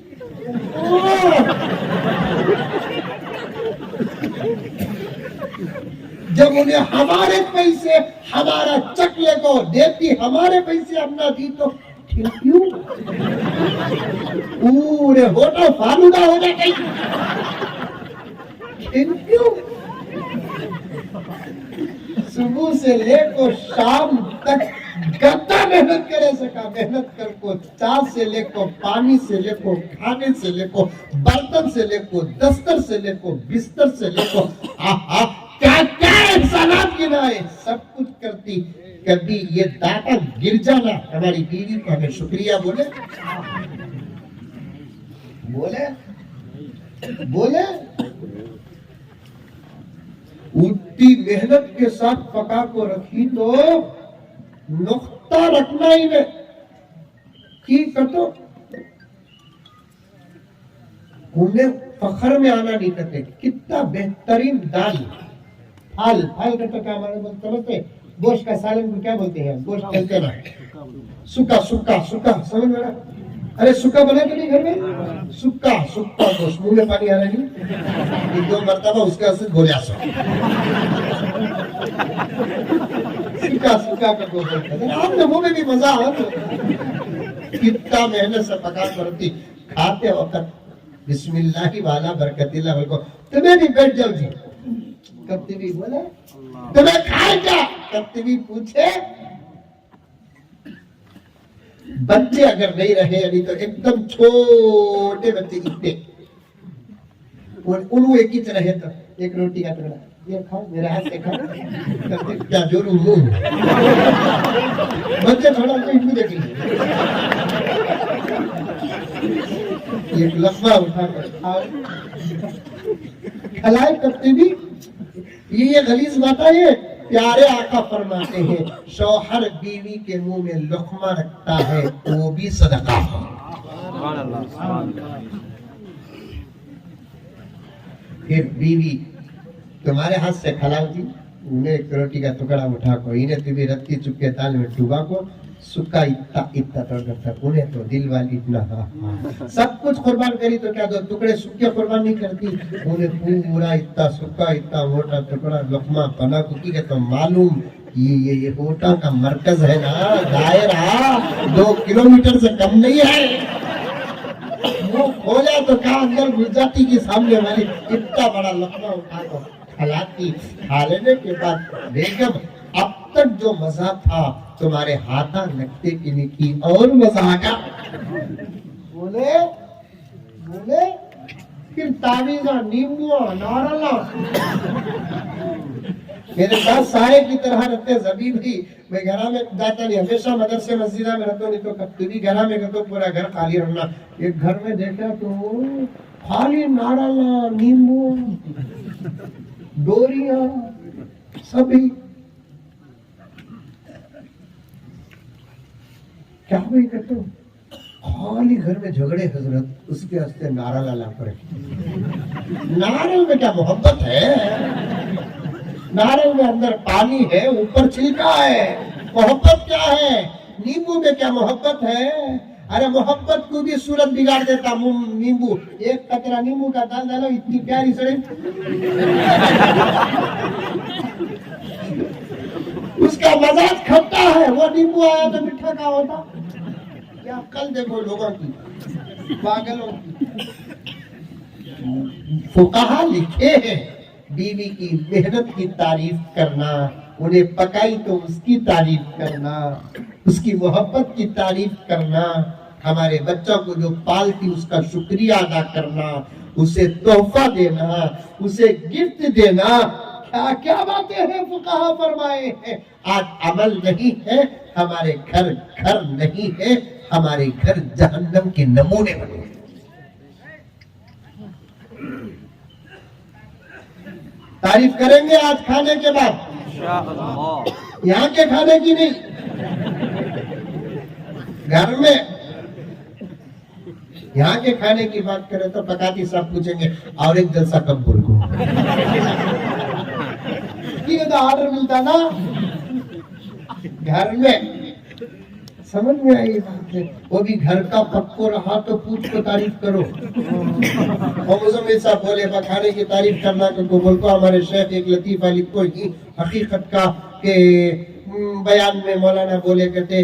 جب انہیں ہمارے پیسے ہمارا چک لے کو دیتی، ہمارے پیسے اپنا دی تو تھینک یو، پورے ہوٹل فالودہ ہو جاتے، تھینک یو۔ صبح سے لے کو شام تک گدا محنت کرے سکا محنت کر کو چائے سے لے کو پانی سے لے کو کھانے سے لے کو برتن سے لے کو دستر سے لے کو بستر سے لے کو کیا کیا احسانات گنائے سب کچھ کرتی کبھی یہ داتا گر جانا ہماری بیوی کو ہمیں شکریہ بولے بولے بولے اتنی محنت کے ساتھ پکا کو رکھی تو نقطہ رکھنا ہی نہیں کی کتو انہیں فخر میں آنا نہیں کرتے کتنا بہترین دال پھال کہتا کیا ہمارے بولتے سمجھتے گوشت کا سالن کو کیا بولتے ہیں گوشت کہتے نا سکا سمجھ میں ارے سکا بنا کے نہیں گھر میں سکا گوشت منہ میں پانی آ رہا نہیں دو مرتبہ اس کا اثر گولیا سکا کا گوشت آپ نے منہ میں بھی مزہ آ تو کتنا محنت سے پکا کرتی کھاتے وقت بسم اللہ والا برکت اللہ کو تمہیں بھی بیٹھ جاؤ جی کرتے بھی بولے تمہیں کھائے کیا کرتے بھی پوچھے بچے اگر نہیں رہے یعنی تو ایک دم چھوٹے بچے اتنے انہوں ایک ہی رہے تو ایک روٹی کا ٹکڑا یہ کھاؤ میرے ہاتھ سے کھاؤ کیا جورو منہ بچے تھوڑا سا ہندو دیکھ لیجیے ایک لفظہ اٹھا کر کھاؤ کھلائے کرتے بھی یہ غلیظ بات ہے پیارے آقا فرماتے ہیں شوہر بیوی کے منہ میں لقمہ رکھتا ہے وہ بھی صدقہ پھر بیوی تمہارے ہاتھ سے کھلاؤ جی انہیں ایک روٹی کا ٹکڑا اٹھا کو انہیں تو بھی رتی چکے تال میں ڈوبا کو سکا اتنا کرتا انہیں تو دل والی اتنا سب کچھ قربان کری تو کیا دو ٹکڑے سکے قربان نہیں کرتی انہیں پورا اتنا موٹا ٹکڑا لقمہ بنا کو کی تو معلوم یہ ہوٹا کا مرکز ہے نا دائرہ 2 کلومیٹر سے کم نہیں ہے وہ کھولا تو کہاں اندر گزاتی کی سامنے والی اتنا بڑا لقمہ اٹھا کو کھلاتی کھا لینے کے بعد بیگم اب تک جو مزہ تھا تمہارے ہاتھاں لگتے کی نہیں کی اور مزہ آگا بولے پھر تعویذہ نیمبو نارلا میرے پاس سائے کی طرح رہتے زبیب ہی میں گھرہ میں جاتا نہیں ہمیشہ مدرسے مسجدہ میں رہتا نہیں تو کبھی گھرہ میں کرتا پورا گھر خالی رہنا ایک گھر میں دیکھا تو خالی نارلا نیمبو ڈوریاں سبھی کیا بھائی کرتے ہو خالی گھر میں جھگڑے حضرت اس کے ہستے نارل لا پڑے نارل میں کیا محبت ہے نارل میں اندر پانی ہے اوپر چھلکا ہے محبت کیا ہے نیمبو میں کیا محبت ہے ارے محبت کو بھی صورت بگاڑ دیتا نیمبو ایک قطرہ نیمبو کا دال ڈالو اتنی پیاری سڑے اس کا مزاج کھٹا ہے وہ نیمبو آیا تو مٹھا کا ہوتا کیا کل دیکھو لوگوں کی پاگلوں کی فقہا لکھے ہیں بیوی کی محنت کی تعریف کرنا انہیں پکائی تو اس کی تعریف کرنا اس کی محبت کی تعریف کرنا ہمارے بچوں کو جو پالتی اس کا شکریہ ادا کرنا اسے تحفہ دینا اسے گفٹ دینا کیا باتیں ہیں فقہا فرمائے ہیں آج عمل نہیں ہے ہمارے گھر نہیں ہے ہمارے گھر جہنم کے نمونے بنے تعریف کریں گے آج کھانے کے بعد یہاں کے کھانے کی نہیں گھر میں یہاں کے کھانے کی بات کریں تو پکاتی صاحب پوچھیں گے اور ایک جلسہ کب بول کو آرڈر ملتا نا گھر میں سمجھ میں آئی بات ہے وہ بھی گھر کا پکو رہا تو پوچھ کو تعریف کرو صاحب بولے کھانے کی تعریف کرنا کو بول کو ہمارے شیخ ایک لطیفہ لکھو ہی حقیقت کا کہ بیان میں مولانا بولے کہتے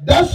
10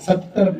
70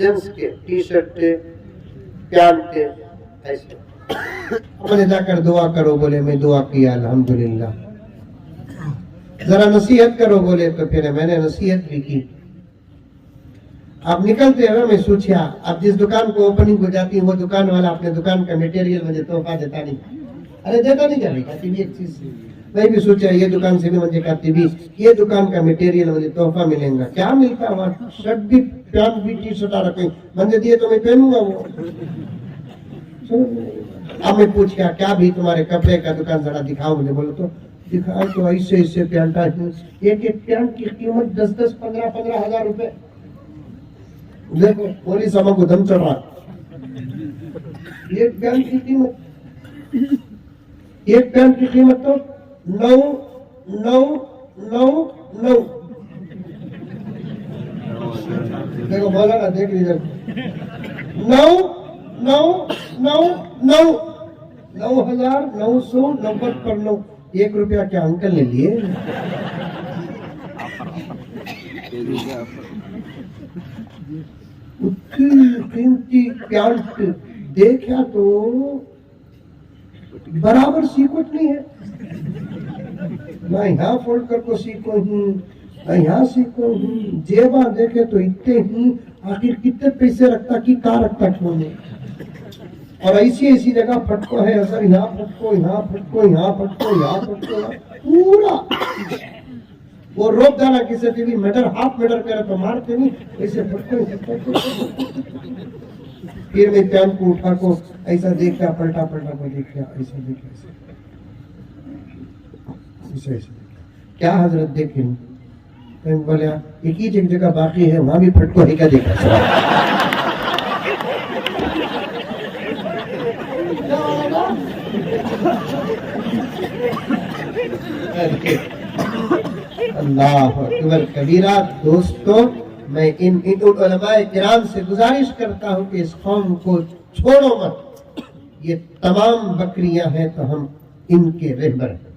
جینس کے ٹی شرٹ تھے پینٹ تھے ایسے ہم نے جا کر دعا کرو بولے میں دعا کیا الحمدللہ ذرا نصیحت کرو بولے تو پھر میں نے نصیحت بھی کی اب نکلتے ہوئے میں سوچا اب جس دکان کو اوپننگ ہو جاتی وہ دکان والا اپنے دکان کا میٹیریل مجھے تحفہ دیتا نہیں ارے دیتا نہیں جا رہی کہتی بھی ایک چیز میں بھی سوچا یہ دکان سے بھی مجھے کہتی بھی یہ دکان کا میٹیریل مجھے تحفہ ملے گا کیا ملتا ہے وہاں شرٹ بھی پینٹ بھی ٹی شرٹ رکھیں مجھے دیے تو میں پہنوں گا وہ اب میں پوچھا کیا بھی تمہارے کپڑے کا دکان ذرا دکھاؤ مجھے بولو تو دکھاؤ تو ایسے ایسے پینٹ ایک ایک پینٹ کی قیمت 10-15 ہزار روپے دیکھو پولیس ہم کو دم چڑھ رہا ایک پینٹ کی قیمت تو 999 دیکھو بولا نا دیکھ لیجیے 9,990 پر 9 1 روپیہ کیا انکل نے لیے قیمتی پینٹ دیکھا تو برابر سیکوٹ نہیں ہے میں یہاں فولڈ کر کو سیکھوں ہوں میں یہاں سیکھوں ہوں جیبا دیکھے تو اتنے ہی آخر کتنے پیسے رکھتا کی کہاں رکھتا کیوں نہیں اور ایسی جگہ پھٹکو ہے اثر یہاں پھٹکو یہاں پھٹکو یہاں پھٹکو یہاں پھٹکو پورا وہ روک ڈالا کسی سے بھی میٹر ہاف میٹر کرے تو مارتے نہیں ایسے پھٹکو پھر میں پین کو اٹھا کو ایسا دیکھا پلٹا کو دیکھا ایسا دیکھا ایسا کیا حضرت دیکھیں میں بولیا ایک ہی جگہ باقی ہے وہاں بھی پھٹکو ہے کیا دیکھا اللہ اکبر کبیرہ دوستو میں ان علماء کرام سے گزارش کرتا ہوں کہ اس قوم کو چھوڑو مت یہ تمام بکریاں ہیں تو ہم ان کے رہبر ہیں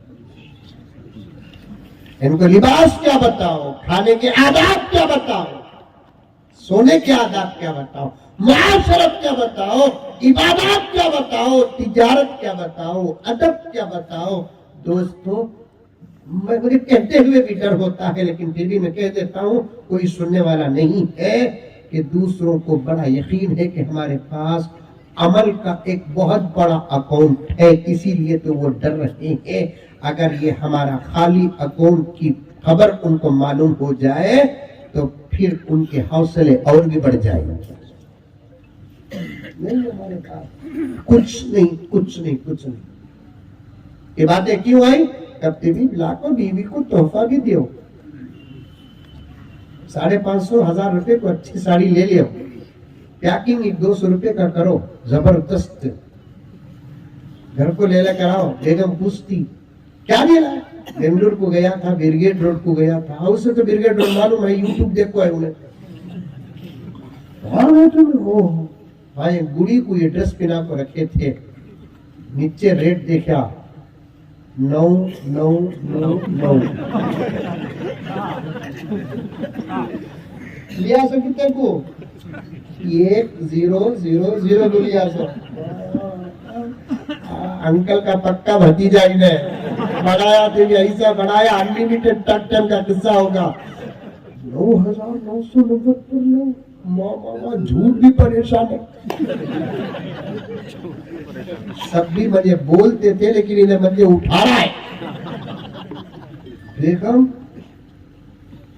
ان کو لباس کیا بتاؤ کھانے کے آداب کیا بتاؤ سونے کے آداب کیا بتاؤ معاشرت کیا بتاؤ عبادات کیا بتاؤ تجارت کیا بتاؤ ادب کیا بتاؤ دوستو مجھے کہتے ہوئے بھی ڈر ہوتا ہے لیکن پھر بھی میں کہہ دیتا ہوں کوئی سننے والا نہیں ہے کہ دوسروں کو بڑا یقین ہے کہ ہمارے پاس عمل کا ایک بہت بڑا اکاؤنٹ ہے اسی لیے تو وہ ڈر رہے ہیں اگر یہ ہمارا خالی اکاؤنٹ کی خبر ان کو معلوم ہو جائے تو پھر ان کے حوصلے اور بھی بڑھ جائیں گے نہیں ہمارے پاس کچھ نہیں یہ باتیں کیوں آئی کبھی بھی لاکھوں بیوی کو تحفہ بھی دیو 550-1000 روپے کو اچھی ساڑی لے لیو پیکنگ 200 روپے کا کرو زبردست گھر کو لے کر آؤ بیگم پوچھتی کیا لے رہا ہے بنگلور کو گیا تھا برگیڈ روڈ کو گیا تھا اسے تو برگیڈ روڈ معلوم ہے یوٹیوب دیکھو ہے انہیں بھائی گڑی کو یہ ڈریس پہنا کو رکھے تھے نیچے ریٹ دیکھا 999 لیا سو کتنے کو 1000 کو لیا سو انکل کا پکا بھتیجا انہیں بڑھایا تھے ایسا بڑھایا انلیمیٹڈ ٹک ٹائم کا قصہ ہوگا 9990 پر لو ماما جھوٹ بھی پریشان ہے سب بھی مجھے بولتے تھے لیکن انہیں مجھے اٹھا رہا ہے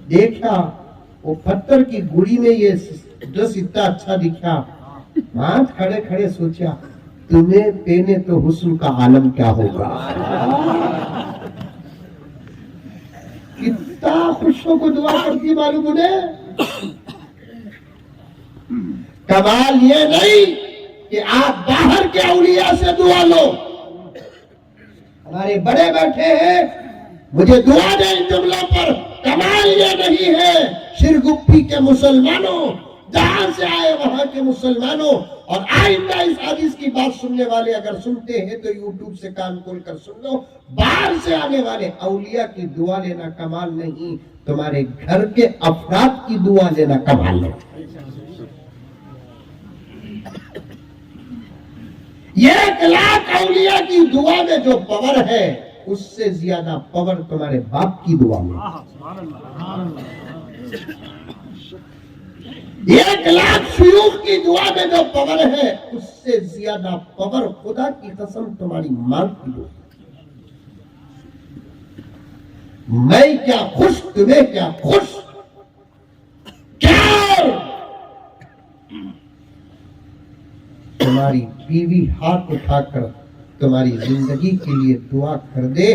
دیکھا وہ پتھر کی گڑی میں یہ ڈریس اتنا اچھا دکھا ہاتھ کھڑے کھڑے سوچا تمہیں پہنے تو حسن کا عالم کیا ہوگا کتنا خوشوں کو دعا کرتی معلوم انہیں کمال یہ نہیں کہ آپ باہر کے اولیاء سے دعا لو ہمارے بڑے بیٹھے ہیں مجھے دعا دیں ان جملوں پر کمال یہ نہیں ہے شرگپی کے مسلمانوں جہاں سے آئے وہاں کے مسلمانوں اور آئندہ اس حدیث کی بات سننے والے اگر سنتے ہیں تو یوٹیوب سے کان کھول کر سن لو باہر سے آنے والے اولیاء کی دعا لینا کمال نہیں تمہارے گھر کے افراد کی دعا لینا کمال ہے یہ 1,00,000 اولیاء کی دعا میں جو پاور ہے اس سے زیادہ پاور تمہارے باپ کی دعا میں. 1,00,000 شیوخ کی دعا میں جو پاور ہے اس سے زیادہ پاور خدا کی قسم تمہاری ماں کی دعا. میں کیا خوش تمہیں کیا خوش کیا تمہاری بیوی ہاتھ اٹھا کر تمہاری زندگی کے لیے دعا کر دے.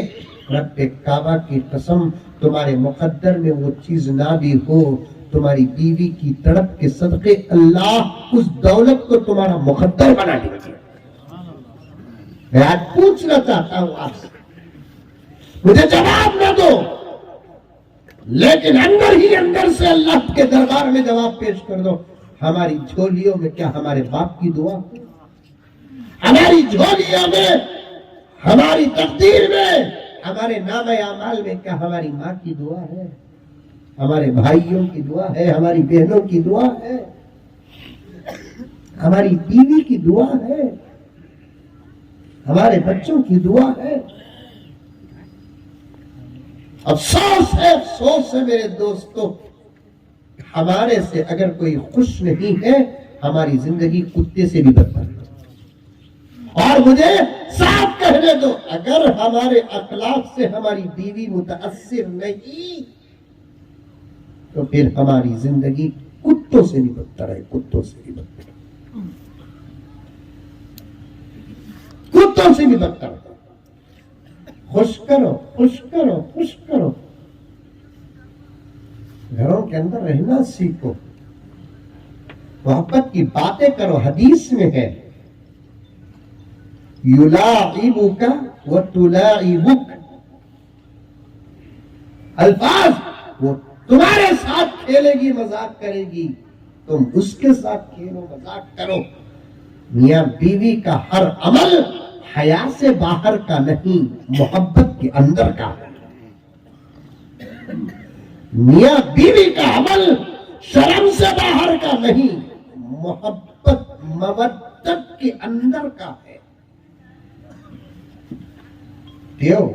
رب کعبہ کی قسم تمہارے مقدر میں وہ چیز نہ بھی ہو، تمہاری بیوی کی تڑپ کے صدقے اللہ اس دولت کو تمہارا مقدر بنا دے. میں آج پوچھنا چاہتا ہوں آپ سے، مجھے جواب نہ دو لیکن اندر ہی اندر سے اللہ کے دربار میں جواب پیش کر دو. ہماری جھولیوں میں کیا ہمارے باپ کی دعا ہے؟ ہماری جھولیوں میں، ہماری تقدیر میں، ہمارے نام اعمال میں کیا ہماری ماں کی دعا ہے؟ ہمارے بھائیوں کی دعا ہے، ہماری بہنوں کی دعا ہے، ہماری بیوی کی دعا ہے، ہمارے بچوں کی دعا ہے. افسوس ہے میرے دوستو، ہمارے سے اگر کوئی خوش نہیں ہے ہماری زندگی کتے سے بھی بدتر ہے. اور مجھے صاف کہنے دو، اگر ہمارے اخلاق سے ہماری بیوی متاثر نہیں تو پھر ہماری زندگی کتوں سے بھی بدتر ہے. کتوں سے بھی بدتر، کتوں سے بھی بدتر. خوش کرو، خوش کرو، خوش کرو. گھروں کے اندر رہنا سیکھو، محبت کی باتیں کرو. حدیث میں ہے یلاعبک وتلاعبک، الفاظ وہ تمہارے ساتھ کھیلے گی، مذاق کرے گی، تم اس کے ساتھ کھیلو، مذاق کرو. میاں بیوی کا ہر عمل حیا سے باہر کا نہیں، محبت کے اندر کا ہے. میاں بیوی کا عمل شرم سے باہر کا نہیں، محبت مودت کے اندر کا ہے. دیو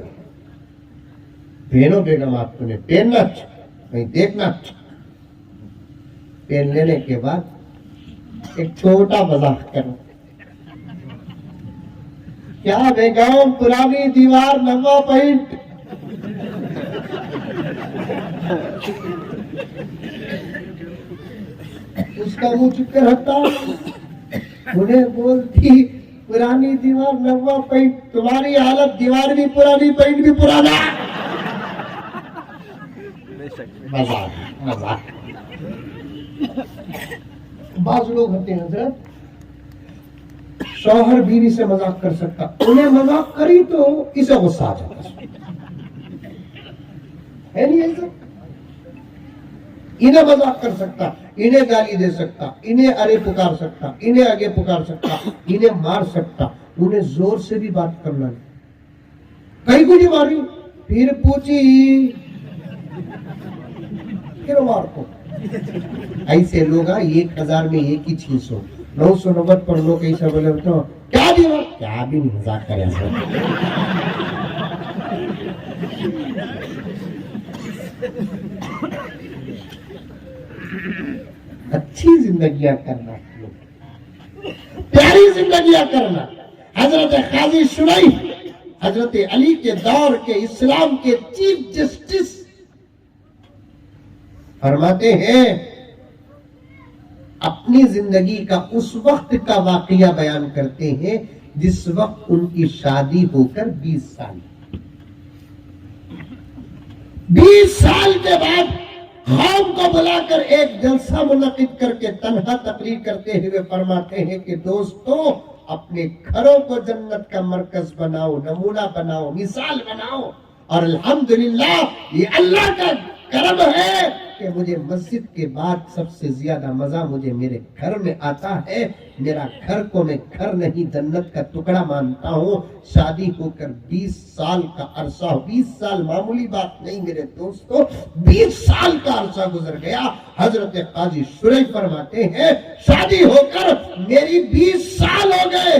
بہنوں بیگم آپ کو نے پہننا نہیں دیکھنا. پہن لینے کے بعد ایک چھوٹا مذاق کرو. کیا بیگم پرانی دیوار نوا پینٹ، اس کا منہ چپ کر ہٹتا. انہیں بولتی پرانی دیوار نوا پینٹ، تمہاری حالت دیوار بھی پرانی پینٹ بھی پرانا. مذاق مذاق. بعض لوگ ہوتے ہیں حضرت شوہر بیوی سے مذاق کر سکتا، انہیں مذاق کری تو اسے غصہ آ جاتا ہے نہیں ایسا. انہیں مذاق کر سکتا، انہیں گالی دے سکتا، انہیں ارے پکار سکتا، انہیں آگے پکار سکتا، انہیں مار سکتا، انہیں زور سے بھی بات کرنا نہیں. کہیں کو نہیں ماری، پھر پوچھی پھر مار کو. ایسے لوگ 1000 میں ایک ہی چیز ہو. 990 پر لوگ ایسا بولے تو کیا بھی نہیں مذاق کرے. اچھی زندگیاں کرنا، پیاری زندگیاں کرنا. حضرت قاضی شریف حضرت علی کے دور کے اسلام کے چیف جسٹس فرماتے ہیں، اپنی زندگی کا اس وقت کا واقعہ بیان کرتے ہیں جس وقت ان کی شادی ہو کر 20 سال کے بعد قوم کو بلا کر ایک جلسہ منعقد کر کے تنہا تقریر کرتے ہوئے فرماتے ہیں کہ دوستو، اپنے گھروں کو جنت کا مرکز بناؤ، نمونہ بناؤ، مثال بناؤ. اور الحمدللہ یہ اللہ کا کرم ہے کہ مجھے مسجد کے بعد سب سے زیادہ مزہ مجھے میرے گھر میں آتا ہے. میرا گھر کو میں گھر نہیں جنت کا ٹکڑا مانتا ہوں. شادی ہو کر 20 سال کا عرصہ، 20 سال معمولی بات نہیں میرے دوستو، 20 سال کا عرصہ گزر گیا. حضرت قاضی شریف فرماتے ہیں شادی ہو کر میری 20 سال ہو گئے،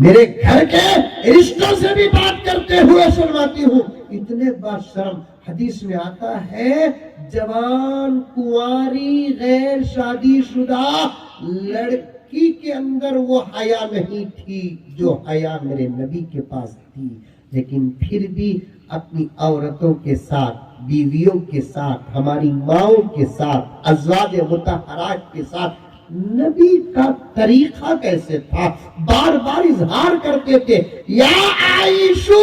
میرے گھر کے رشتوں سے بھی بات کرتے ہوئے سنواتی ہوں. اتنے باشرم حدیث میں آتا ہے جوان کنواری غیر شادی شدہ لڑکی کے اندر وہ حیا نہیں تھی جو حیا میرے نبی کے پاس تھی، لیکن پھر بھی اپنی عورتوں کے ساتھ، بیویوں کے ساتھ، ہماری ماؤں کے ساتھ، ازواج مطہرات کے ساتھ نبی کا طریقہ کیسے تھا؟ بار بار اظہار کرتے تھے یا عائشو،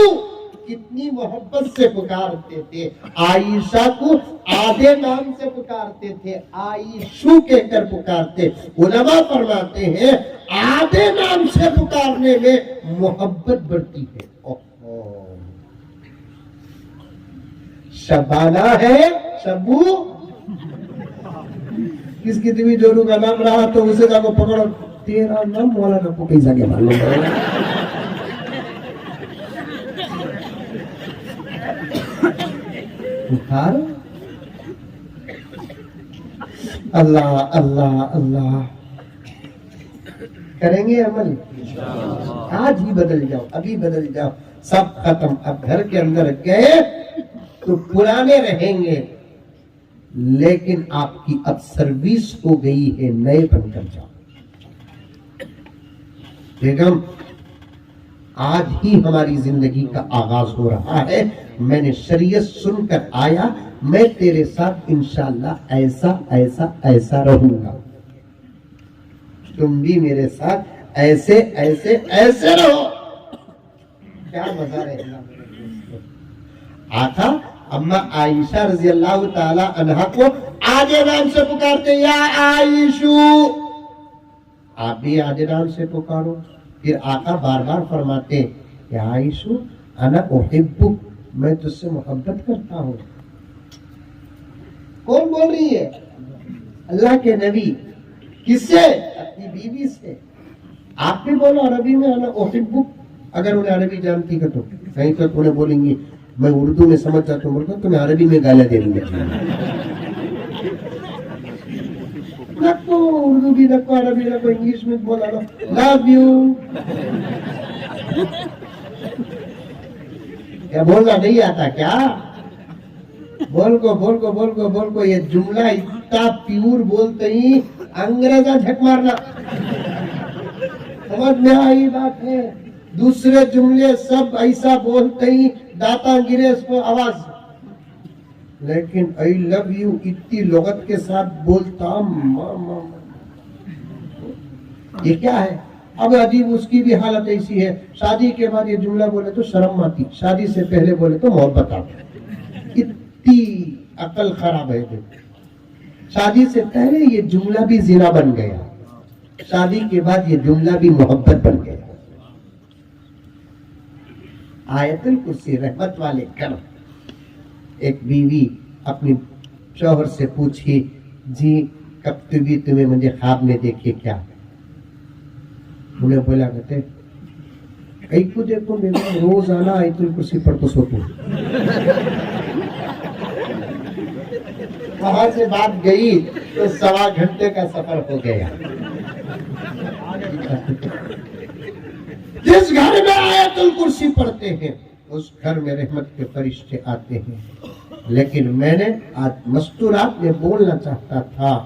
کتنی محبت سے پکارتے تھے. عائشہ کو آدھے نام سے پکارتے تھے، عائشو کہہ کر پکارتے. علماء فرماتے ہیں آدھے نام سے پکارنے میں محبت بڑھتی ہے. شبانہ ہے، شبو، کس کی بھی جورو کا نام رہا تو اسے جا کو پکڑو، تیرا نام مولانا کو کہیں جاگے معلوم ہے. اللہ اللہ اللہ کریں گے عمل، آج ہی بدل جاؤ، ابھی بدل جاؤ. سب ختم. اب گھر کے اندر گئے تو پرانے رہیں گے، لیکن آپ کی اب سروس ہو گئی ہے، نئے بن کر جاؤ. بیگم آج ہی ہماری زندگی کا آغاز ہو رہا ہے. میں نے شریعت سن کر آیا، میں تیرے ساتھ انشاءاللہ ایسا ایسا ایسا رہوں گا، تم بھی میرے ساتھ ایسے ایسے ایسے رہو. کیا مزہ رہے گا. آقا اما عائشہ رضی اللہ تعالی عنہا کو آدھے نام سے پکارتے یا عائشو، آپ بھی آدھے نام سے پکارو. پھر آقا بار بار فرماتے یا عائشو انا احبک، میں تجھ سے محبت کرتا ہوں. کون بول رہی ہے؟ اللہ کے نبی. کس سے؟ اپنی بیوی سے. آپ بھی بولو عربی میں انا احبک. اگر انہیں عربی جانتی ہے تو کہیں تک انہیں بولیں گی میں اردو میں سمجھ جاتا ہوں، بولتا ہوں تمہیں عربی میں گالیاں دے رہی ہے. نکو اردو بھی نکو عربی نکو انگلش میں بولا لو لو یو. کیا بولنا نہیں آتا کیا؟ بول کو بول کو بول کو بول کو. یہ جملہ اتنا پیور بولتے ہی انگریزا جھک مارنا. سمجھ میں آئی بات ہے. دوسرے جملے سب ایسا بولتے ہی داتا گرے اس کو آواز. لیکن I love you اتنی لغت کے ساتھ بولتا یہ کیا ہے؟ اب عجیب اس کی بھی حالت ایسی ہے، شادی کے بعد یہ جملہ بولے تو شرم آتی، شادی سے پہلے بولے تو محبت آتی. اتنی عقل خراب ہے. شادی سے پہلے یہ جملہ بھی زنا بن گیا، شادی کے بعد یہ جملہ بھی محبت بن گیا. آیت الکرسی رحمت والے کرم. ایک بیوی اپنی شوہر سے پوچھی جی کب بھی تمہیں مجھے خواب میں دیکھے کیا؟ انہیں بولا کہتے کئی کو دیکھو روز آنا آیت الکرسی پڑھ تو سوتوں. وہاں سے بات گئی تو 1.25 گھنٹے کا سفر ہو گیا. جس گھر میں آیت الکرسی پڑھتے ہیں اس گھر میں رحمت کے فرشتے آتے ہیں. لیکن میں نے آج مستورات میں بولنا چاہتا تھا،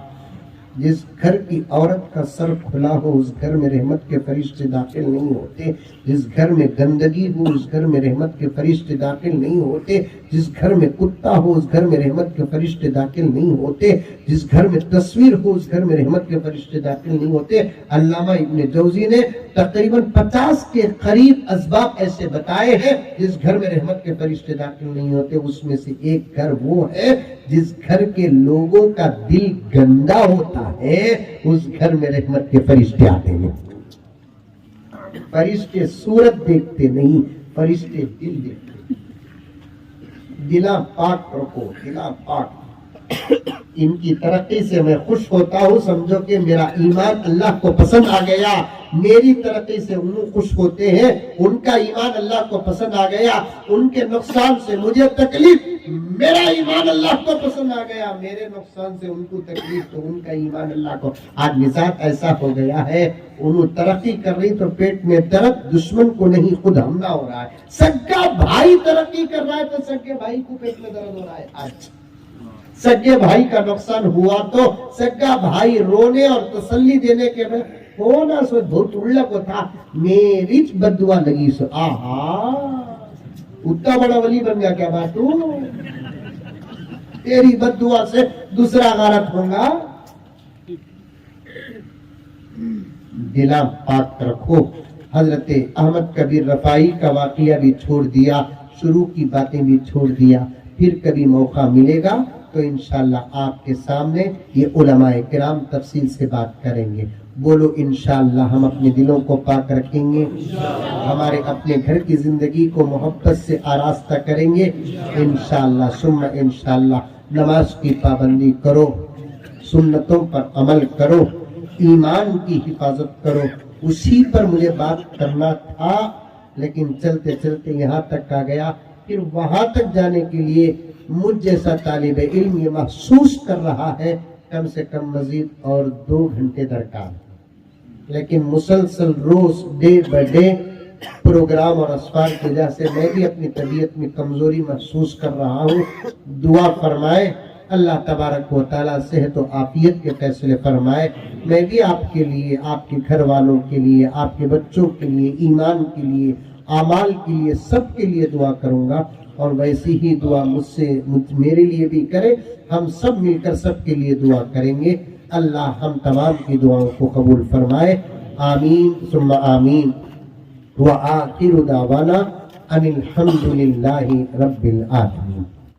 جس گھر کی عورت کا سر کھلا ہو اس گھر میں رحمت کے فرشتے داخل نہیں ہوتے. جس گھر میں گندگی ہو اس گھر میں رحمت کے فرشتے داخل نہیں ہوتے. جس گھر میں کتا ہو اس گھر میں رحمت کے فرشتے داخل نہیں ہوتے. جس گھر میں تصویر ہو اس گھر میں رحمت کے فرشتے داخل نہیں ہوتے. علامہ ابن جوزی نے تقریباً 50 کے قریب اسباب ایسے بتائے ہیں جس گھر میں رحمت کے فرشتے داخل نہیں ہوتے. اس میں سے ایک گھر وہ ہے جس گھر کے لوگوں کا دل گندا ہوتا ہے، اس گھر میں رحمت کے فرشتے آتے ہیں. فرشتے صورت دیکھتے نہیں، فرشتے دل دیکھتے. دلا پاک رکھو، دلا پاک. ان کی ترقی سے میں خوش ہوتا ہوں، سمجھو کہ میرا ایمان اللہ کو پسند آ گیا. میری ترقی سے انہوں خوش ہوتے ہیں، ان کا ایمان اللہ کو پسند آ گیا. ان کے نقصان سے مجھے تکلیف میرا ایمان اللہ کو پسند آ گیا, میرے نقصان سے ان کو تکلیف تو ان کا ایمان اللہ کو. آج مزاج ایسا ہو گیا ہے, انہوں ترقی کر رہی تو پیٹ میں درد, دشمن کو نہیں خود حملہ ہو رہا ہے. سگا بھائی ترقی کر رہا ہے تو سگے بھائی کو پیٹ میں درد ہو رہا ہے. آج سگے بھائی کا نقصان ہوا تو سگا بھائی رونے اور تسلی دینے کے میں کون سو بہت اڑلا کو تھا, میری بددعا لگی سو. آہا اتنا بڑا ولی بن گیا کیا بات, تو تیری بددعا سے دوسرا غارت ہوگا. دلا پاک رکھو. حضرت احمد کبیر رفاعی کا واقعہ بھی چھوڑ دیا, شروع کی باتیں بھی چھوڑ دیا. پھر کبھی موقع ملے گا تو انشاءاللہ آپ کے سامنے یہ علماء کرام تفصیل سے بات کریں گے. بولو انشاءاللہ ہم اپنے دلوں کو پاک رکھیں گے, ہمارے اپنے گھر کی زندگی کو محبت سے آراستہ کریں گے انشاءاللہ ثم انشاءاللہ. نماز کی پابندی کرو, سنتوں پر عمل کرو, ایمان کی حفاظت کرو. اسی پر مجھے بات کرنا تھا لیکن چلتے چلتے یہاں تک آ گیا. پھر وہاں تک جانے کے لیے مجھ جیسا طالب علم یہ محسوس کر رہا ہے کم سے کم مزید اور 2 گھنٹے درکار. لیکن مسلسل روز ڈے بائی ڈے پروگرام اور اسفار کی وجہ سے میں بھی اپنی طبیعت میں کمزوری محسوس کر رہا ہوں. دعا فرمائے اللہ تبارک و تعالیٰ صحت و عافیت کے فیصلے فرمائے. میں بھی آپ کے لیے, آپ کے گھر والوں کے لیے, آپ کے بچوں کے لیے, ایمان کے لیے, اعمال کے لیے, سب کے لیے دعا کروں گا. اور ویسی ہی دعا میرے لیے بھی کرے. ہم سب مل کر سب کے لیے دعا کریں گے. اللہ ہم تمام کی دعاؤں کو قبول فرمائے. آمین ثم آمین. وآخر دعوانا ان الحمد للہ رب العالمین.